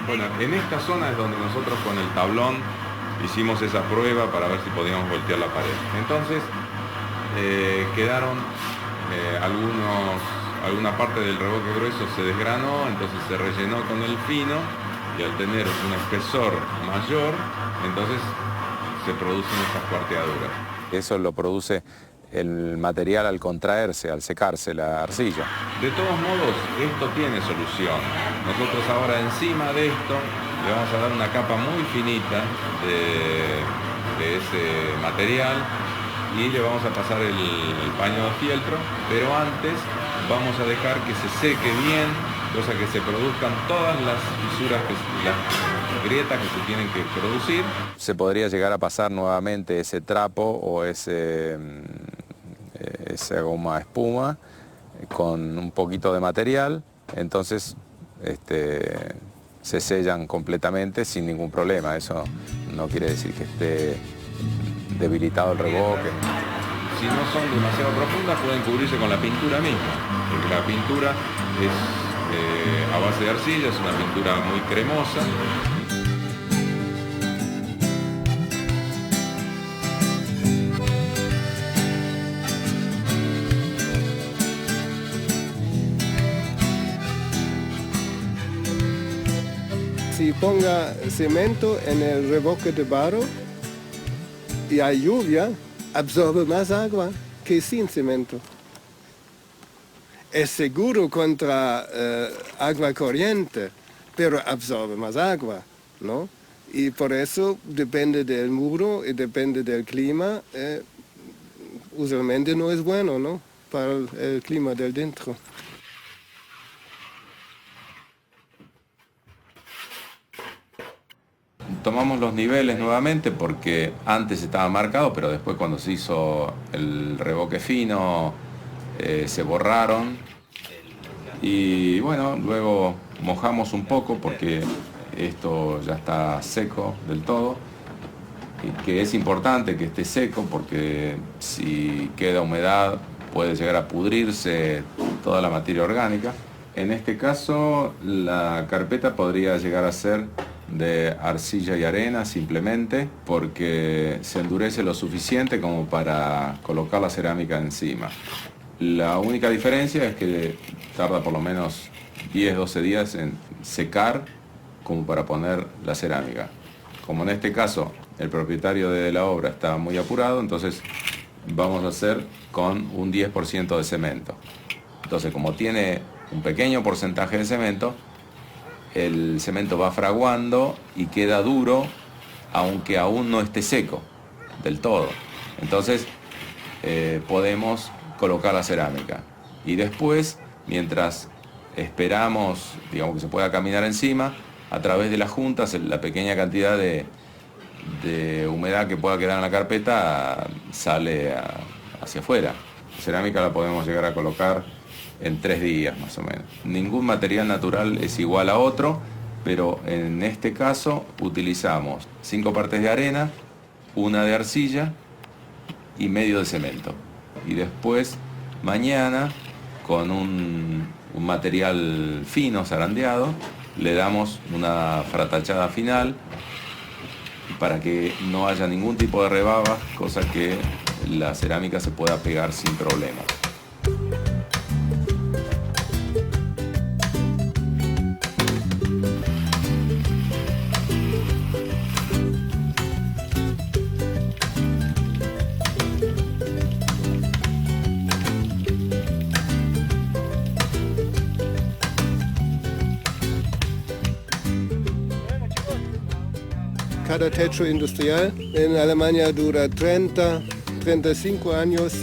Bueno, en esta zona es donde nosotros con el tablón hicimos esa prueba para ver si podíamos voltear la pared. Entonces quedaron alguna parte del revoque grueso se desgranó, entonces se rellenó con el fino y al tener un espesor mayor, entonces se producen esas cuarteaduras. Eso lo produce el material al contraerse, al secarse la arcilla. De todos modos, esto tiene solución. Nosotros ahora encima de esto le vamos a dar una capa muy finita de ese material y le vamos a pasar el paño de fieltro, pero antes vamos a dejar que se seque bien, cosa que se produzcan todas las fisuras, las grietas que se tienen que producir. Se podría llegar a pasar nuevamente ese trapo o esa goma espuma con un poquito de material, entonces se sellan completamente sin ningún problema. Eso no quiere decir que esté debilitado el revoque. Si no son demasiado profundas pueden cubrirse con la pintura misma, porque la pintura es a base de arcilla, es una pintura muy cremosa. Si ponga cemento en el revoque de barro y hay lluvia, absorbe más agua que sin cemento. Es seguro contra agua corriente, pero absorbe más agua, ¿no? Y por eso depende del muro y depende del clima, usualmente no es bueno, ¿no? Para el clima del dentro. Tomamos los niveles nuevamente porque antes estaba marcado, pero después cuando se hizo el revoque fino se borraron. Y bueno, luego mojamos un poco porque esto ya está seco del todo. Y que es importante que esté seco porque si queda humedad puede llegar a pudrirse toda la materia orgánica. En este caso la carpeta podría llegar a ser de arcilla y arena simplemente porque se endurece lo suficiente como para colocar la cerámica encima. La única diferencia es que tarda por lo menos 10-12 días en secar como para poner la cerámica. Como en este caso el propietario de la obra está muy apurado, entonces vamos a hacer con un 10% de cemento. Entonces, como tiene un pequeño porcentaje de cemento, el cemento va fraguando y queda duro, aunque aún no esté seco del todo. Entonces podemos colocar la cerámica. Y después, mientras esperamos, digamos, que se pueda caminar encima, a través de las juntas, la pequeña cantidad de humedad que pueda quedar en la carpeta sale hacia afuera. La cerámica la podemos llegar a colocar en 3 días más o menos. Ningún material natural es igual a otro, pero en este caso utilizamos 5 partes de arena, 1 de arcilla y medio de cemento. Y después, mañana, con un material fino, zarandeado, le damos una fratachada final para que no haya ningún tipo de rebaba, cosa que la cerámica se pueda pegar sin problema. Cada techo industrial en Alemania dura 30, 35 años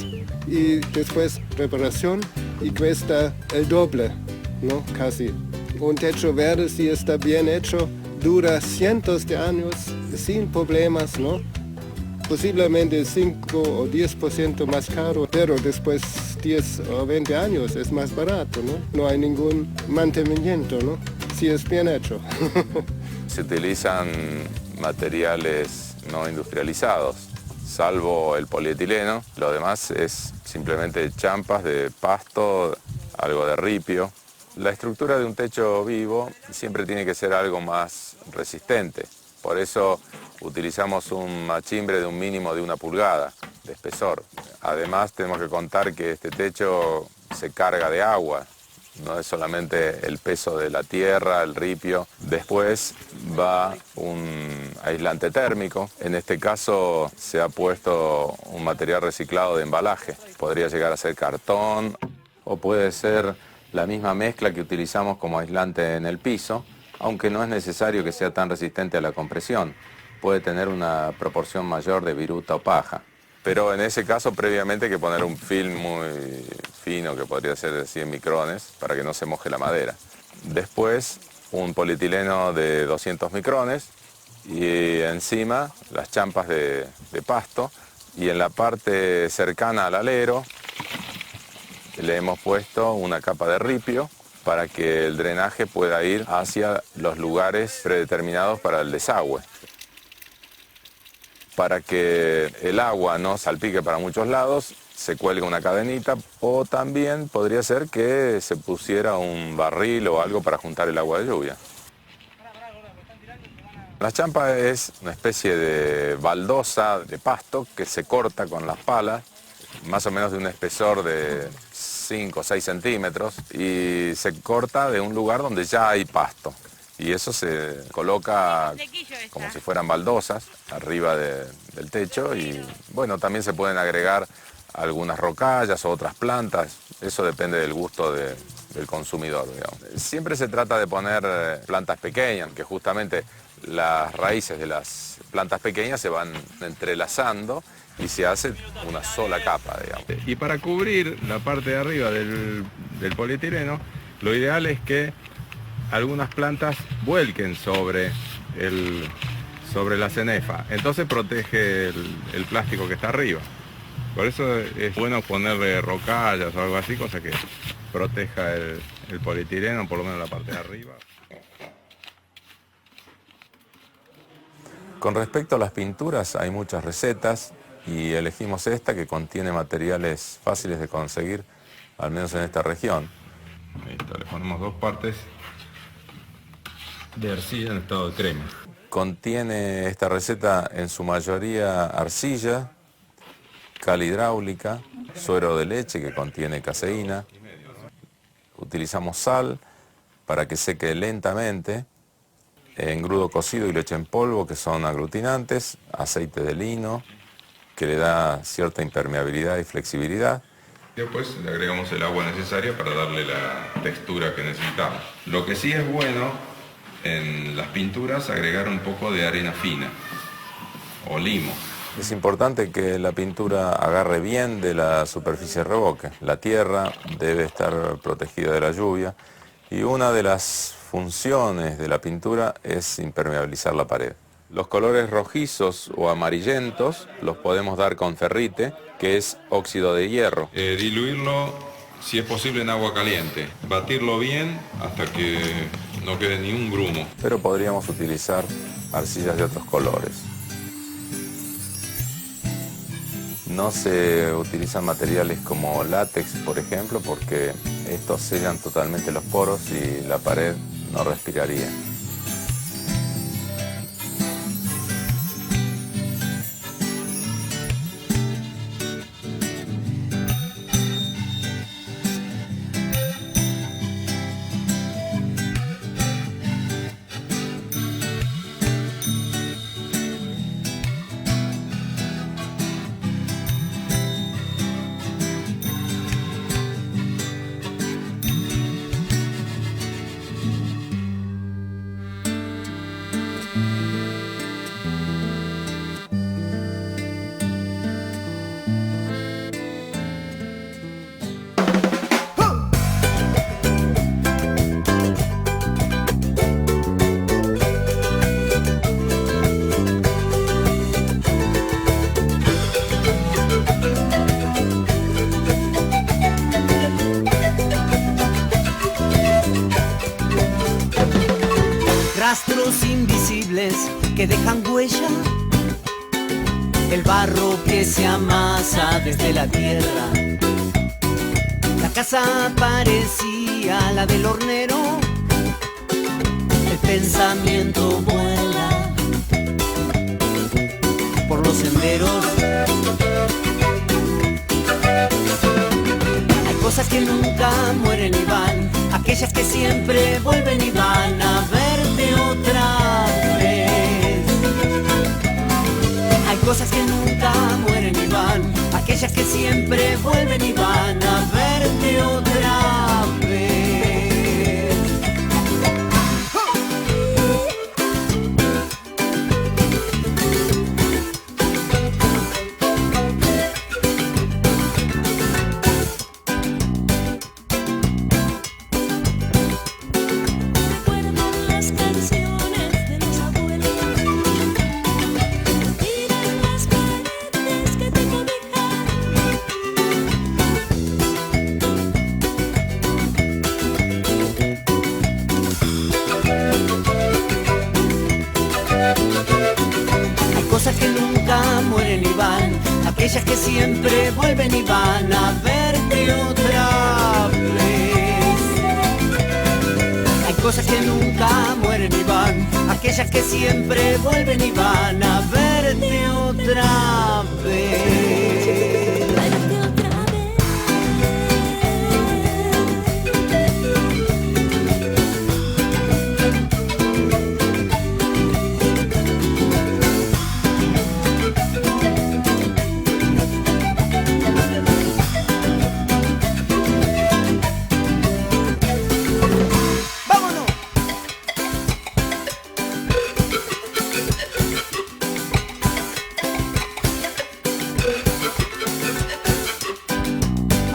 y después reparación y cuesta el doble, ¿no? Casi. Un techo verde, si está bien hecho, dura cientos de años sin problemas, ¿no? Posiblemente 5 o 10% más caro, pero después 10 o 20 años es más barato, ¿no? No hay ningún mantenimiento, ¿no? Si es bien hecho. Se utilizan materiales no industrializados, salvo el polietileno. Lo demás es simplemente champas de pasto, algo de ripio. La estructura de un techo vivo siempre tiene que ser algo más resistente. Por eso utilizamos un machimbre de un mínimo de 1 pulgada de espesor. Además tenemos que contar que este techo se carga de agua. No es solamente el peso de la tierra, el ripio. Después va un aislante térmico. En este caso se ha puesto un material reciclado de embalaje. Podría llegar a ser cartón o puede ser la misma mezcla que utilizamos como aislante en el piso, aunque no es necesario que sea tan resistente a la compresión. Puede tener una proporción mayor de viruta o paja. Pero en ese caso previamente hay que poner un film muy fino, que podría ser de 100 micrones, para que no se moje la madera. Después un polietileno de 200 micrones y encima las champas de pasto. Y en la parte cercana al alero le hemos puesto una capa de ripio para que el drenaje pueda ir hacia los lugares predeterminados para el desagüe. Para que el agua no salpique para muchos lados, se cuelga una cadenita o también podría ser que se pusiera un barril o algo para juntar el agua de lluvia. La champa es una especie de baldosa de pasto que se corta con las palas, más o menos de un espesor de 5 o 6 centímetros, y se corta de un lugar donde ya hay pasto. Y eso se coloca como si fueran baldosas arriba del techo y bueno, también se pueden agregar algunas rocallas o otras plantas, eso depende del gusto del consumidor, digamos. Siempre se trata de poner plantas pequeñas, que justamente las raíces de las plantas pequeñas se van entrelazando y se hace una sola capa, digamos. Y para cubrir la parte de arriba del polietileno, lo ideal es que algunas plantas vuelquen sobre la cenefa, entonces protege el plástico que está arriba. Por eso es bueno ponerle rocallas o algo así, cosa que proteja el polietileno, por lo menos la parte de arriba. Con respecto a las pinturas, hay muchas recetas y elegimos esta que contiene materiales fáciles de conseguir, al menos en esta región. Listo, le ponemos 2 partes de arcilla en estado de crema. Contiene esta receta en su mayoría arcilla, cal hidráulica, suero de leche que contiene caseína. Utilizamos sal para que seque lentamente engrudo cocido y leche en polvo, que son aglutinantes, aceite de lino, que le da cierta impermeabilidad y flexibilidad. Después le agregamos el agua necesaria para darle la textura que necesitamos. Lo que sí es bueno en las pinturas agregar un poco de arena fina o limo. Es importante que la pintura agarre bien de la superficie de revoque. La tierra debe estar protegida de la lluvia y una de las funciones de la pintura es impermeabilizar la pared. Los colores rojizos o amarillentos los podemos dar con ferrite, que es óxido de hierro. Diluirlo, si es posible, en agua caliente. Batirlo bien hasta que no quede ni un grumo. Pero podríamos utilizar arcillas de otros colores. No se utilizan materiales como látex, por ejemplo, porque estos sellan totalmente los poros y la pared no respiraría. Rastros invisibles que dejan huella, el barro que se amasa desde la tierra. La casa parecía la del hornero, el pensamiento vuela por los senderos. Hay cosas que nunca mueren y van, aquellas que siempre vuelven y van a verte otra vez. Hay cosas que nunca mueren y van, aquellas que siempre vuelven y van a verte otra vez. Aquellas que siempre vuelven y van a verte otra vez. Hay cosas que nunca mueren y van, aquellas que siempre vuelven y van a verte otra vez.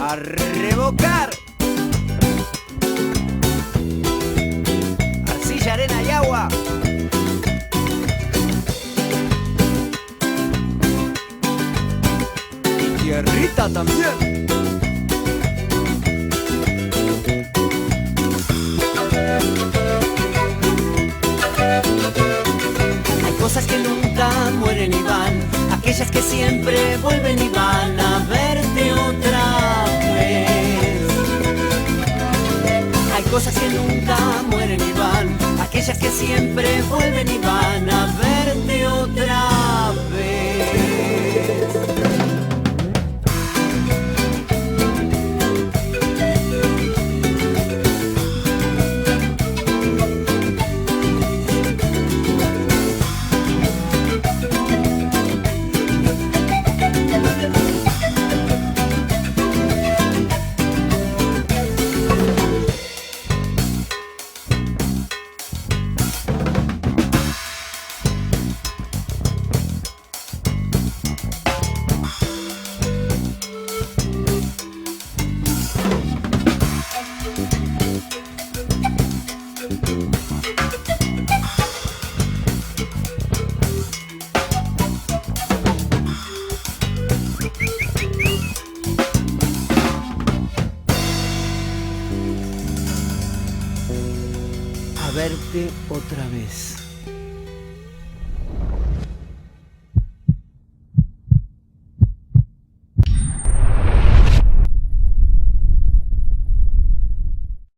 A revocar. Arcilla, arena y agua. Y tierrita también. Hay cosas que nunca mueren y van, aquellas que siempre vuelven y van a verte otra vez. Hay cosas que nunca mueren y van, aquellas que siempre vuelven y van a verte otra vez. a verte otra vez.